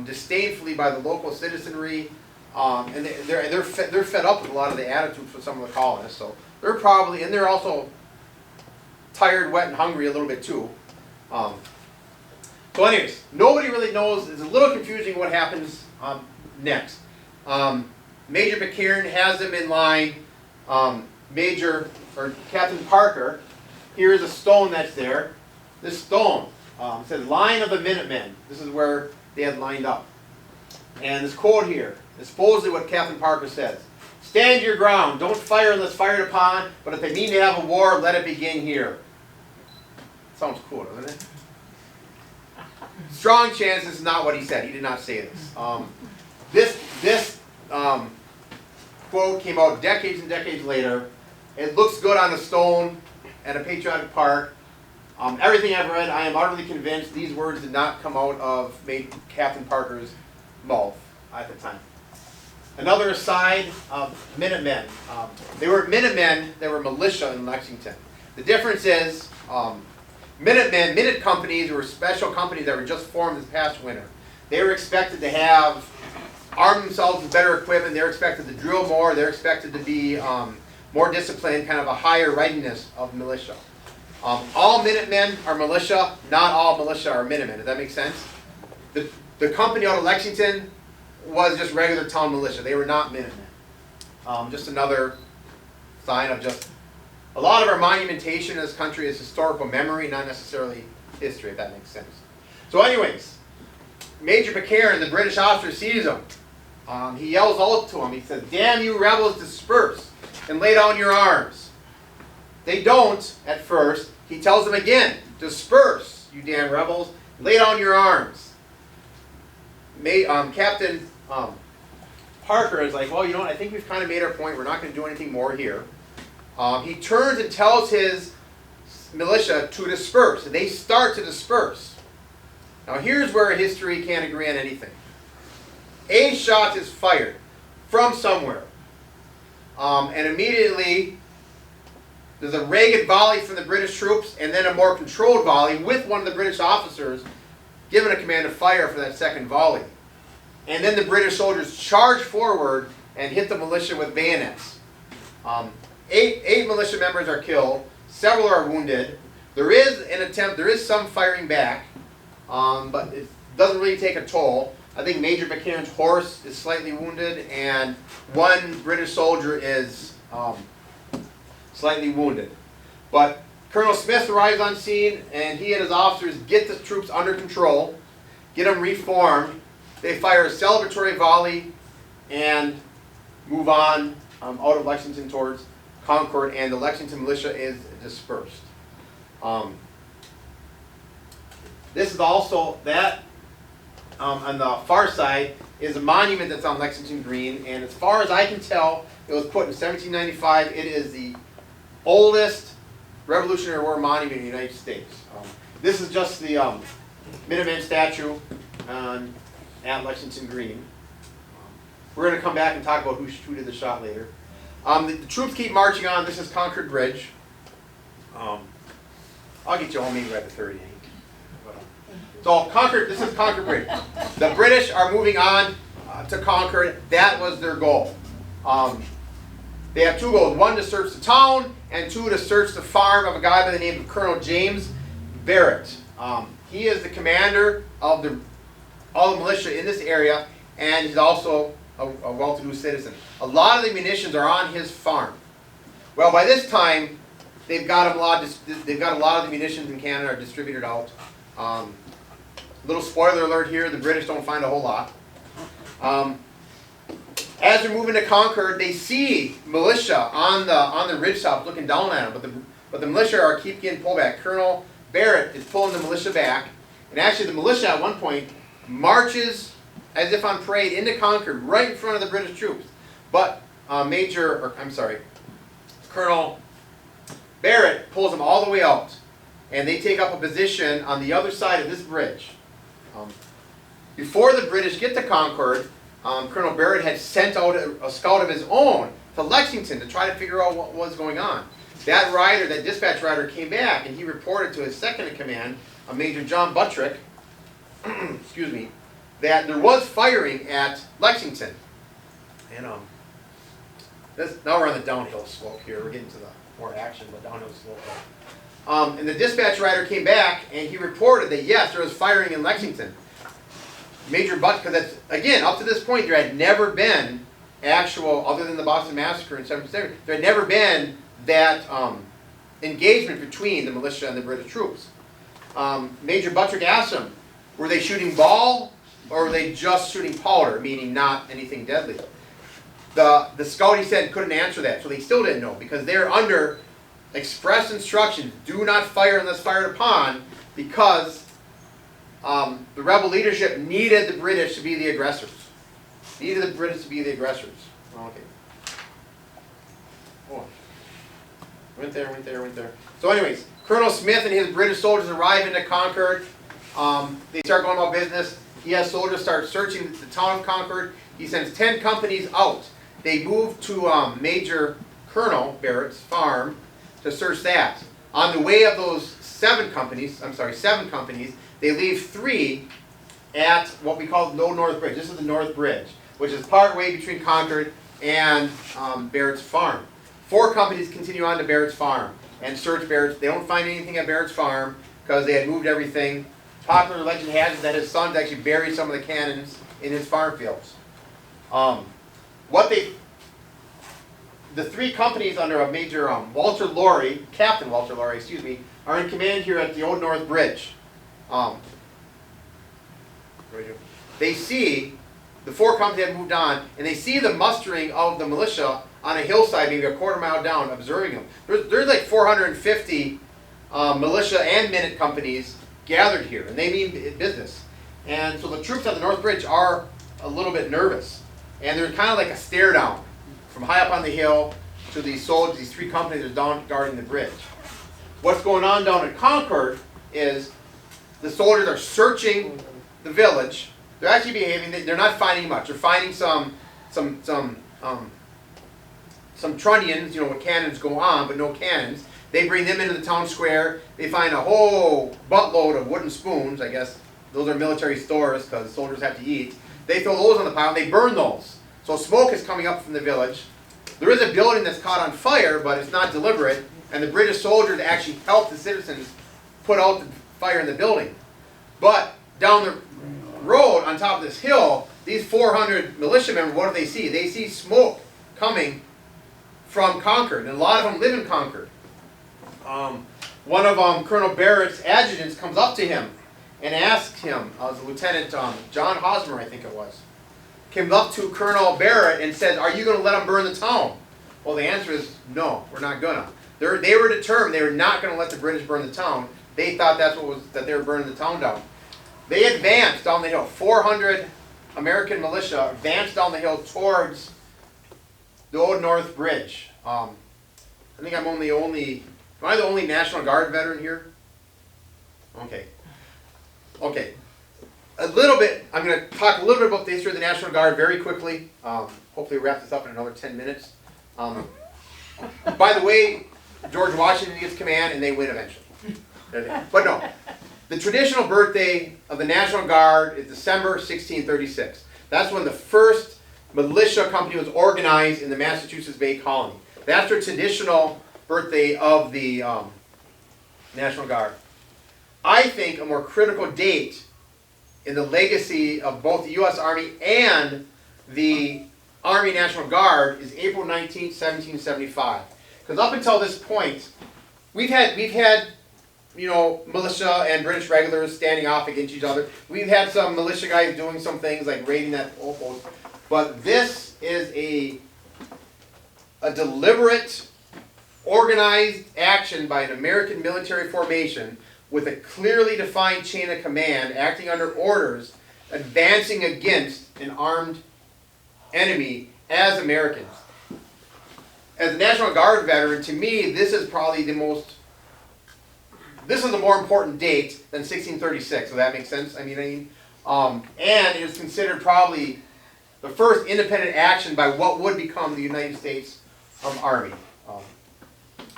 disdainfully by the local citizenry. And they're fed up with a lot of the attitudes from some of the colonists. So they're probably, and they're also tired, wet, and hungry a little bit too. So anyways, nobody really knows. It's a little confusing what happens next. Major McCarran has them in line. Captain Parker, here's a stone that's there. This stone says line of the Minutemen. This is where they had lined up. And this quote here is supposedly what Captain Parker says. Stand your ground, don't fire unless fired upon, but if they mean to have a war, let it begin here. Sounds cool, doesn't it? Strong chance this is not what he said. He did not say this. This quote came out decades and decades later. It looks good on a stone at a patriotic park. Everything I've read, I am utterly convinced these words did not come out of Captain Parker's mouth at the time. Another aside, Minutemen. They were Minutemen, they were militia in Lexington. The difference is, Minutemen, minute companies were special companies that were just formed this past winter. They were expected to arm themselves with better equipment, they were expected to drill more, they were expected to be more disciplined, kind of a higher readiness of militia. All Minutemen are militia, not all militia are Minutemen. Does that make sense? The company out of Lexington was just regular town militia. They were not Minutemen. Just another sign of just a lot of our monumentation in this country is historical memory, not necessarily history, if that makes sense. So anyways, Major McCarran, the British officer, sees him. He yells out to him. He says, "Damn you rebels, disperse and lay down your arms." They don't at first. He tells them again, "Disperse, you damn rebels, lay down your arms." Captain Parker is like, well, you know what, I think we've kind of made our point. We're not going to do anything more here. He turns and tells his militia to disperse, and they start to disperse. Now here's where history can't agree on anything. A shot is fired from somewhere, and immediately there's a ragged volley from the British troops, and then a more controlled volley with one of the British officers given a command to fire for that second volley. And then the British soldiers charge forward and hit the militia with bayonets. Eight militia members are killed. Several are wounded. There is some firing back, but it doesn't really take a toll. I think Major McCarran's horse is slightly wounded, and one British soldier is slightly wounded. But Colonel Smith arrives on scene, and he and his officers get the troops under control, get them reformed. They fire a celebratory volley and move on out of Lexington towards Concord, and the Lexington militia is dispersed. This is also that on the far side is a monument that's on Lexington Green, and as far as I can tell, it was put in 1795. It is the oldest Revolutionary War monument in the United States. This is just the Minuteman statue at Lexington Green. We're going to come back and talk about who did the shot later. The troops keep marching on. This is Concord Bridge. I'll get you home maybe by the 30. So this is Concord Bridge. The British are moving on to Concord. That was their goal. They have two goals. One, to search the town, and two, to search the farm of a guy by the name of Colonel James Barrett. He is the commander of all the militia in this area, and he's also a well-to-do citizen. A lot of the munitions are on his farm. Well, by this time, they've got a lot of the munitions in Canada are distributed out. Little spoiler alert here: the British don't find a whole lot. As they're moving to Concord, they see militia on the ridgetop looking down at them, but the militia keep getting pulled back. Colonel Barrett is pulling the militia back, and actually the militia at one point marches as if on parade into Concord, right in front of the British troops. But Colonel Barrett pulls them all the way out, and they take up a position on the other side of this bridge. Before the British get to Concord, Colonel Barrett had sent out a scout of his own to Lexington to try to figure out what was going on. That dispatch rider came back, and he reported to his second in command, Major John Buttrick, excuse me, that there was firing at Lexington. And now we're on the downhill slope here. We're getting to the more action, but downhill slope. And the dispatch rider came back and he reported that yes, there was firing in Lexington. Major but because that's again up to this point there had never been actual, other than the Boston Massacre in 1770, there had never been that engagement between the militia and the British troops. Major Buttrick asked him, were they shooting ball or were they just shooting powder, meaning not anything deadly? The scout, he said, couldn't answer that, so they still didn't know because they're under express instructions, do not fire unless fired upon, because the rebel leadership needed the British to be the aggressors. Needed the British to be the aggressors. Okay. Oh. Went there. So anyways, Colonel Smith and his British soldiers arrive into Concord. They start going about business. He has soldiers start searching the town of Concord. He sends 10 companies out. They move to Major Colonel Barrett's farm to search that. On the way of those 7 companies, they leave 3 at what we call the Old North Bridge. This is the North Bridge, which is part way between Concord and Barrett's farm. 4 companies continue on to Barrett's farm and search Barrett's. They don't find anything at Barrett's farm because they had moved everything. Popular legend has it that his sons actually buried some of the cannons in his farm fields. The 3 companies under a Major Captain Walter Laurie, are in command here at the Old North Bridge. They see the 4 companies have moved on, and they see the mustering of the militia on a hillside, maybe a quarter-mile down, observing them. There's like 450 militia and minute companies gathered here, and they mean business. And so the troops at the North Bridge are a little bit nervous, and they're kind of like a stare down from high up on the hill to these soldiers, these 3 companies that are down guarding the bridge. What's going on down in Concord is the soldiers are searching the village. They're actually behaving. They're not finding much. They're finding some trunnions, with cannons go on, but no cannons. They bring them into the town square. They find a whole buttload of wooden spoons. I guess those are military stores because soldiers have to eat. They throw those on the pile. They burn those. So smoke is coming up from the village. There is a building that's caught on fire, but it's not deliberate. And the British soldiers actually help the citizens put out the fire in the building. But down the road, on top of this hill, these 400 militia members, what do they see? They see smoke coming from Concord, and a lot of them live in Concord. One of Colonel Barrett's adjutants comes up to him and asks him, as Lieutenant John Hosmer, I think it was, came up to Colonel Barrett and said, "Are you going to let them burn the town?" Well, the answer is no, we're not gonna. They were determined they were not going to let the British burn the town. They thought that they were burning the town down. They advanced down the hill. 400 American militia advanced down the hill towards the Old North Bridge. I think am I the only National Guard veteran here? Okay. A little bit, I'm going to talk a little bit about the history of the National Guard very quickly. Hopefully wrap this up in another 10 minutes. By the way, George Washington gets command and they win eventually. But no, the traditional birthday of the National Guard is December 1636. That's when the first militia company was organized in the Massachusetts Bay Colony. That's the traditional birthday of the National Guard. I think a more critical date in the legacy of both the U.S. Army and the Army National Guard is April 19, 1775. Because up until this point, we've had militia and British regulars standing off against each other. We've had some militia guys doing some things like raiding that old post. But this is a deliberate, organized action by an American military formation with a clearly defined chain of command, acting under orders, advancing against an armed enemy as Americans. As a National Guard veteran, to me, this is probably this is a more important date than 1636, so that makes sense? And it is considered probably the first independent action by what would become the United States Army.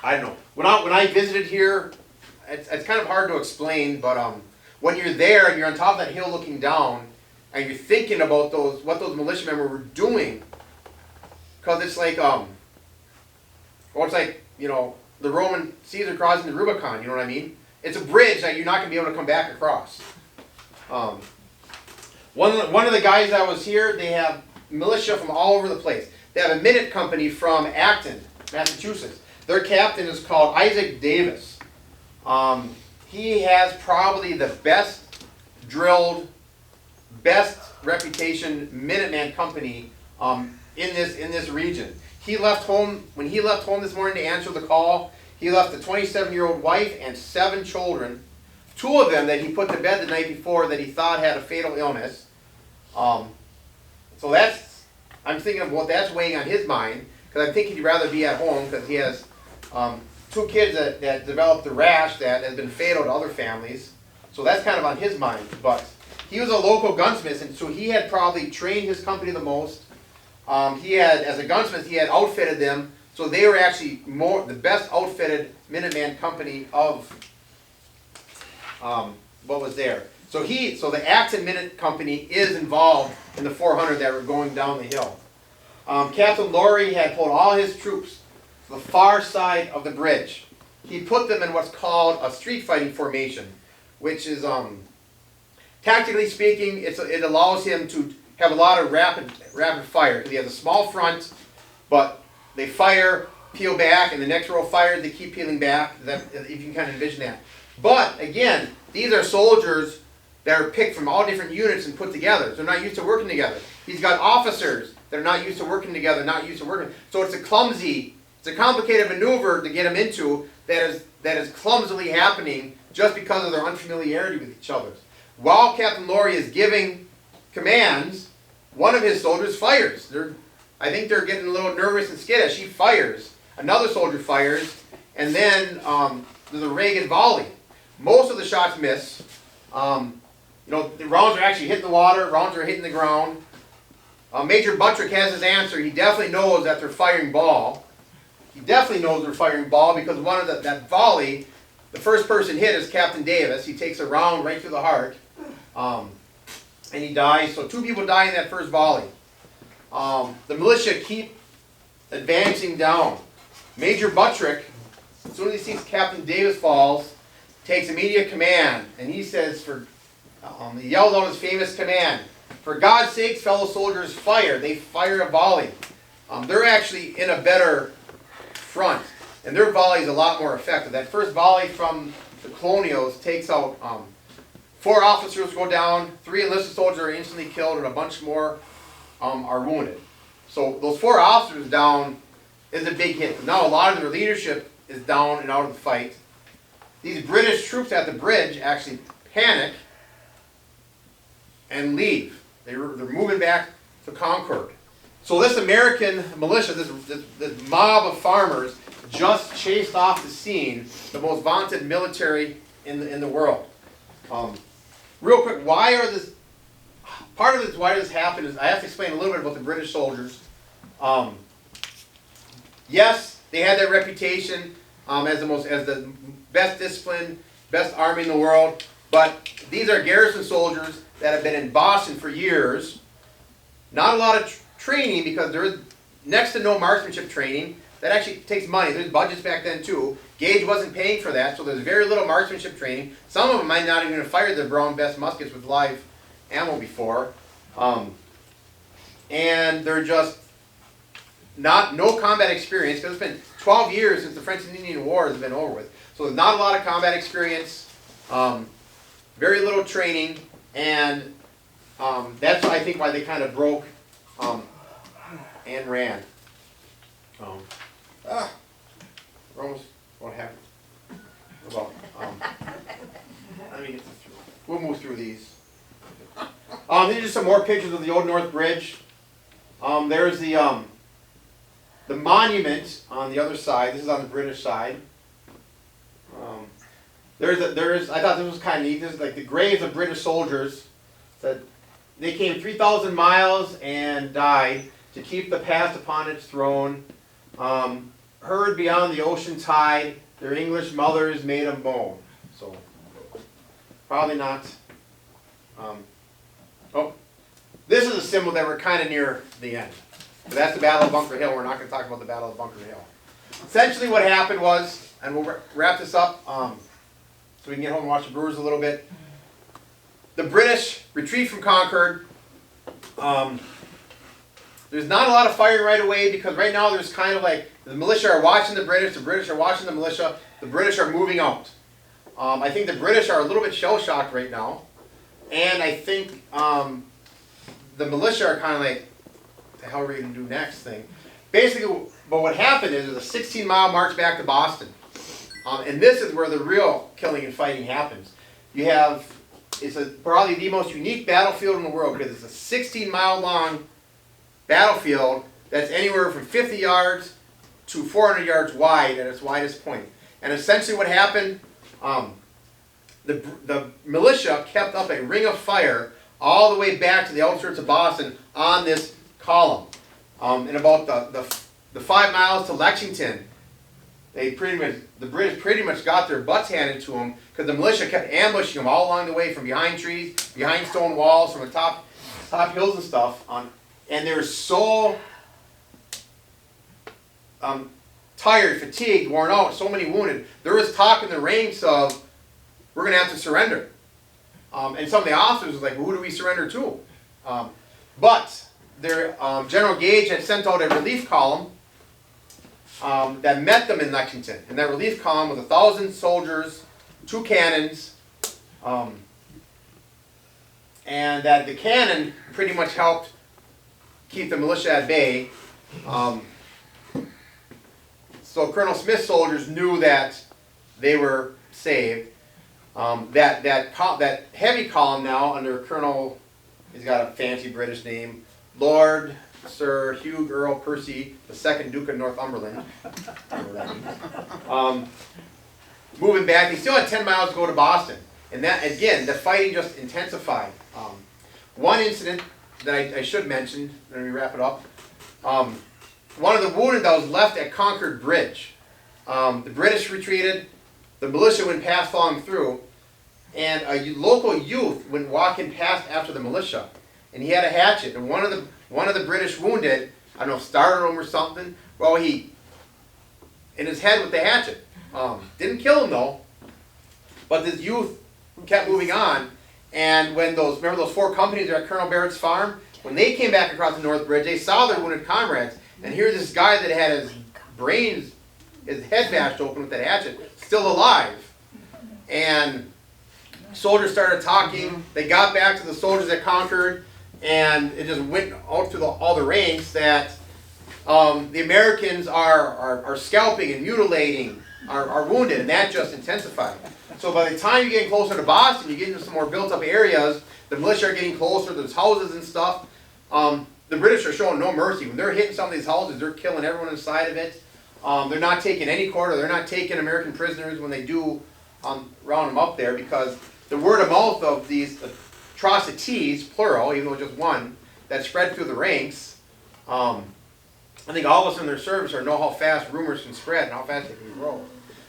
I don't know. When I visited here, it's kind of hard to explain, but when you're there and you're on top of that hill looking down, and you're thinking about what those militia members were doing because it's like well, it's like, you know, the Roman Caesar crossing the Rubicon. You know what I mean? It's a bridge that you're not gonna be able to come back across. One of the guys that was here, they have militia from all over the place. They have a minute company from Acton, Massachusetts. Their captain is called Isaac Davis. He has probably the best drilled, best reputation Minuteman company in this region. He left home, when he left home this morning to answer the call, he left a 27-year-old wife and 7 children. 2 of them that he put to bed the night before that he thought had a fatal illness. So that's, I'm thinking of what that's weighing on his mind, because I think he'd rather be at home, because he has 2 kids that developed a rash that has been fatal to other families. So that's kind of on his mind. But he was a local gunsmith, and so he had probably trained his company the most. He had, as a gunsmith, he had outfitted them, so they were actually the best outfitted Minuteman company of what was there. So the Acton Minute Company is involved in the 400 that were going down the hill. Captain Laurie had pulled all his troops to the far side of the bridge. He put them in what's called a street fighting formation, which is, tactically speaking, it allows him to have a lot of rapid fire, because he has a small front, but they fire, peel back, and the next row fires, they keep peeling back, if you can kind of envision that. But, again, these are soldiers that are picked from all different units and put together. They're not used to working together. He's got officers that are not used to working together, So it's a complicated maneuver to get them into that is clumsily happening just because of their unfamiliarity with each other. While Captain Laurie is giving commands, one of his soldiers fires. I think they're getting a little nervous and skittish. He fires. Another soldier fires, and then there's a Reagan volley. Most of the shots miss. The rounds are actually hitting the water. Rounds are hitting the ground. Major Buttrick has his answer. He definitely knows that they're firing ball. He definitely knows they're firing ball because one of that volley, the first person hit is Captain Davis. He takes a round right through the heart, and he dies. So 2 people die in that first volley. The militia keep advancing down. Major Buttrick, as soon as he sees Captain Davis falls, takes immediate command, and he says, he yells out his famous command, "For God's sakes, fellow soldiers, fire!" They fire a volley. They're actually in a better front, and their volley is a lot more effective. That first volley from the Colonials takes out 4 officers go down, 3 enlisted soldiers are instantly killed, and a bunch more are wounded. So those 4 officers down is a big hit. Now a lot of their leadership is down and out of the fight. These British troops at the bridge actually panic and leave. They're moving back to Concord. So this American militia, this mob of farmers, just chased off the scene the most vaunted military in the world. Real quick, why does this happen is I have to explain a little bit about the British soldiers. Yes, they had that reputation as the best disciplined, best army in the world, but these are garrison soldiers that have been in Boston for years. Not a lot of training because there is next to no marksmanship training. That actually takes money. There's budgets back then too. Gage wasn't paying for that, so there's very little marksmanship training. Some of them might not even have fired their Brown Bess muskets with live ammo before. And they're just no combat experience, because it's been 12 years since the French and Indian War has been over with. So there's not a lot of combat experience, very little training, and that's I think why they kind of broke and ran. We're almost, what happened? Well, let me get this through. We'll move through these. These are just some more pictures of the Old North Bridge. There's the monument on the other side. This is on the British side. I thought this was kind of neat. This is like the graves of British soldiers. That they came 3,000 miles and died to keep the past upon its throne. Heard beyond the ocean tide, their English mothers made them moan. So, probably not. This is a symbol that we're kind of near the end. But that's the Battle of Bunker Hill. We're not going to talk about the Battle of Bunker Hill. Essentially what happened was, and we'll wrap this up so we can get home and watch the Brewers a little bit. The British retreat from Concord. There's not a lot of firing right away because right now there's kind of like the militia are watching the British are watching the militia, the British are moving out. I think the British are a little bit shell-shocked right now, and I think the militia are kind of like, what the hell are we going to do next thing? Basically, but what happened is there's a 16-mile march back to Boston, and this is where the real killing and fighting happens. You have, it's probably the most unique battlefield in the world because it's a 16-mile long battlefield that's anywhere from 50 yards to 400 yards wide at its widest point. And essentially what happened, the militia kept up a ring of fire all the way back to the outskirts of Boston on this column. And about the 5 miles to Lexington, the British pretty much got their butts handed to them because the militia kept ambushing them all along the way from behind trees, behind stone walls, from the top hills and stuff. And they were so tired, fatigued, worn out, so many wounded. There was talk in the ranks of, we're going to have to surrender. And some of the officers was like, well, who do we surrender to? But General Gage had sent out a relief column that met them in Lexington. And that relief column was 1,000 soldiers, 2 cannons, and that the cannon pretty much helped keep the militia at bay. So Colonel Smith's soldiers knew that they were saved. That heavy column now under Colonel, he's got a fancy British name, Lord Sir Hugh Earl Percy, the 2nd Duke of Northumberland. Moving back, they still had 10 miles to go to Boston. And that, again, the fighting just intensified. One incident that I should mention, then we wrap it up. One of the wounded that was left at Concord Bridge. The British retreated, the militia went past following through, and a local youth went walking past after the militia, and he had a hatchet, and one of the British wounded, I don't know, startled him or something. Well, he in his head with the hatchet. Didn't kill him though, but this youth kept moving on, and when remember those 4 companies are at Colonel Barrett's farm? When they came back across the North Bridge, they saw their wounded comrades, and here's this guy that had his head bashed open with that hatchet, still alive. And soldiers started talking. They got back to the soldiers at Concord, and it just went out through all the ranks that the Americans are scalping and mutilating our wounded, and that just intensified. So by the time you're getting closer to Boston, you get into some more built-up areas. The militia are getting closer. There's houses and stuff. The British are showing no mercy. When they're hitting some of these houses, they're killing everyone inside of it. They're not taking any quarter. They're not taking American prisoners when they do round them up there, because the word of mouth of these atrocities, plural, even though just one, that spread through the ranks. I think all of us in their service know how fast rumors can spread and how fast they can grow.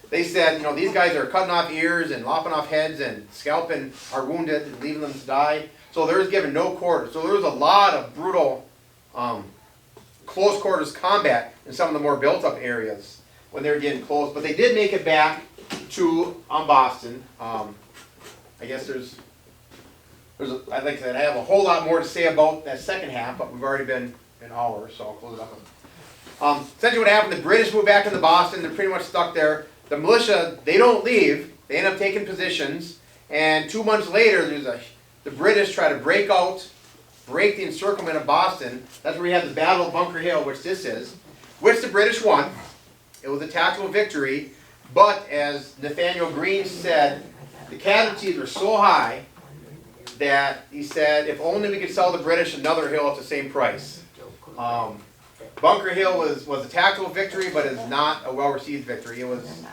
They said, these guys are cutting off ears and lopping off heads and scalping our wounded and leaving them to die. So there was given no quarter. So there was a lot of brutal close quarters combat in some of the more built up areas when they were getting close. But they did make it back to Boston. I guess like I said, I have a whole lot more to say about that second half, but we've already been an hour, so I'll close it up. Essentially what happened, the British moved back into Boston. They're pretty much stuck there. The militia, they don't leave. They end up taking positions. And 2 months later, the British try to break the encirclement of Boston. That's where we have the Battle of Bunker Hill, which this is, which the British won. It was a tactical victory, but as Nathaniel Greene said, the casualties were so high that he said, if only we could sell the British another hill at the same price. Bunker Hill was a tactical victory, but is not a well-received victory. It was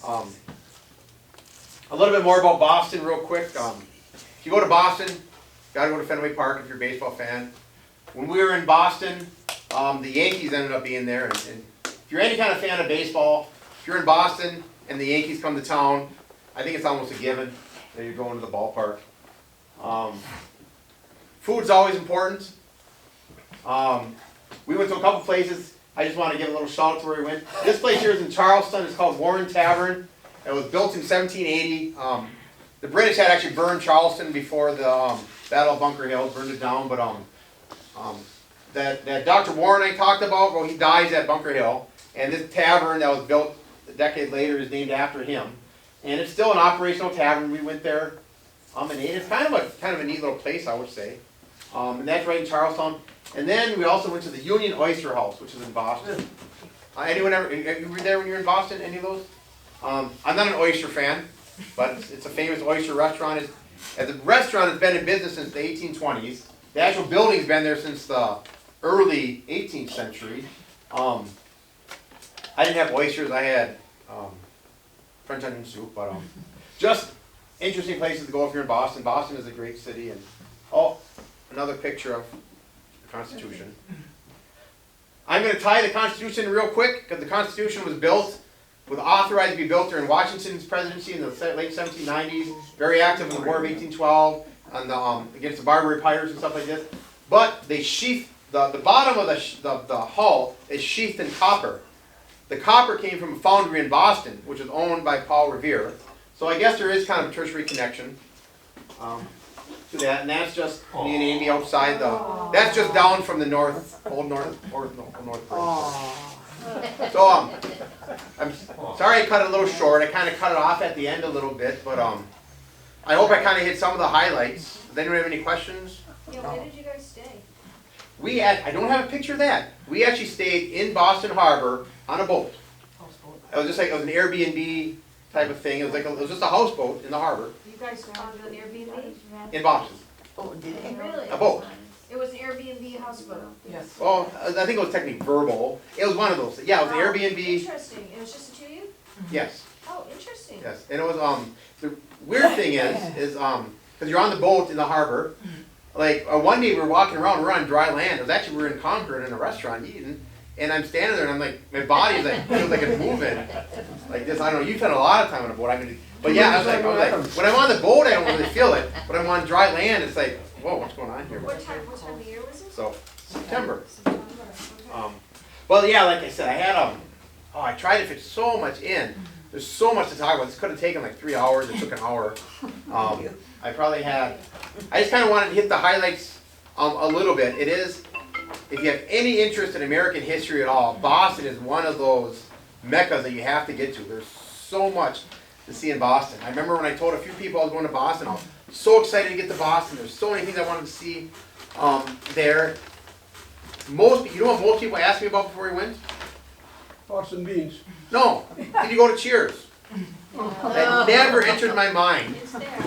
a little bit more about Boston real quick. If you go to Boston, you gotta go to Fenway Park if you're a baseball fan. When we were in Boston, the Yankees ended up being there. And if you're any kind of fan of baseball, if you're in Boston and the Yankees come to town, I think it's almost a given that you're going to the ballpark. Food's always important. we went to a couple places. I just want to give a little shout out to where we went. This place here is in Charleston. It's called Warren Tavern. It was built in 1780. The British had actually burned Charleston before the Battle of Bunker Hill, burned it down. But that Dr. Warren I talked about, well, he dies at Bunker Hill, and this tavern that was built a decade later is named after him. And it's still an operational tavern. We went there. And it's kind of a neat little place, I would say. And that's right in Charlestown. And then we also went to the Union Oyster House, which is in Boston. Anyone ever, you were there when you were in Boston, any of those? I'm not an oyster fan, but it's a famous oyster restaurant. The restaurant has been in business since the 1820s. The actual building's been there since the early 18th century. I didn't have oysters, I had French onion soup, but just interesting places to go if you're in Boston. Boston is a great city. And another picture of the Constitution. I'm going to tie the Constitution real quick, because the Constitution was authorized to be built during Washington's presidency in the late 1790s, very active in the War of 1812, against the Barbary Pirates and stuff like this. But they sheathed, the bottom of the hull is sheathed in copper. The copper came from a foundry in Boston, which was owned by Paul Revere. So I guess there is kind of a tertiary connection to that, and that's just me and Amy outside that's just down from the old north bridge. So I'm sorry I cut it a little short. I kind of cut it off at the end a little bit, but I hope I kind of hit some of the highlights. Does anyone have any questions? Yeah, where did you guys stay? I don't have a picture of that. We actually stayed in Boston Harbor on a boat. It was just like, it was an Airbnb type of thing. It was just a houseboat in the harbor You guys found an Airbnb? in Boston. Oh, did it? Really? A boat. It was an Airbnb houseboat? Yes. Well, I think it was technically verbal. It was one of those. Yeah, it was an Airbnb. Interesting. It was just the two of you? Yes, Oh, interesting. yes. And it was the weird thing is because you're on the boat in the harbor. Like one day we were walking around, we were on dry land. It was actually we were in Concord in a restaurant eating, and I'm standing there and I'm like, my body is like feels like it's moving like this. I don't know. You've had a lot of time on a boat. But yeah, I was like, when I'm on the boat, I don't really feel it. But I'm on dry land, it's like, whoa, what's going on here? What time of year was it? So September. September. Okay. Well, yeah, like I said, I had I tried to fit so much in. There's so much to talk about. This could have taken like 3 hours. It took an hour. I just kind of wanted to hit the highlights a little bit. It is, if you have any interest in American history at all, Boston is one of those meccas that you have to get to. There's so much to see in Boston. I remember when I told a few people I was going to Boston, I was so excited to get to Boston. There's so many things I wanted to see there. You know what most people asked me about before we went? Boston beans. No. Did you go to Cheers? That never entered my mind. It's there.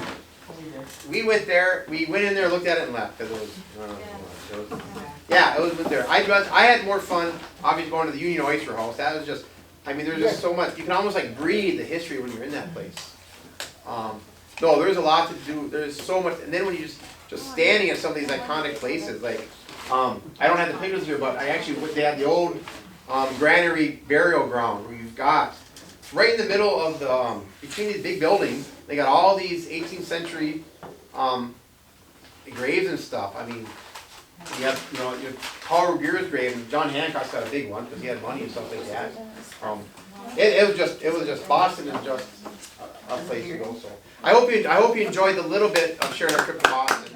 We went there. We went in there, looked at it, and left because it was. Yeah, it was there. I had more fun. Obviously, going to the Union Oyster House. That was just. I mean, there's just so much. You can almost like breathe the history when you're in that place. No, there's a lot to do. There's so much, and then when you just standing at some of these iconic places, like I don't have the pictures here, but they had the old granary burial ground where you've got right in the middle of the between these big buildings. They got all these 18th century graves and stuff. I mean, you have Paul Revere's grave, and John Hancock's got a big one because he had money and stuff like that. It was just Boston is just a place to go. So I hope you enjoyed the little bit of sharing our trip to Boston.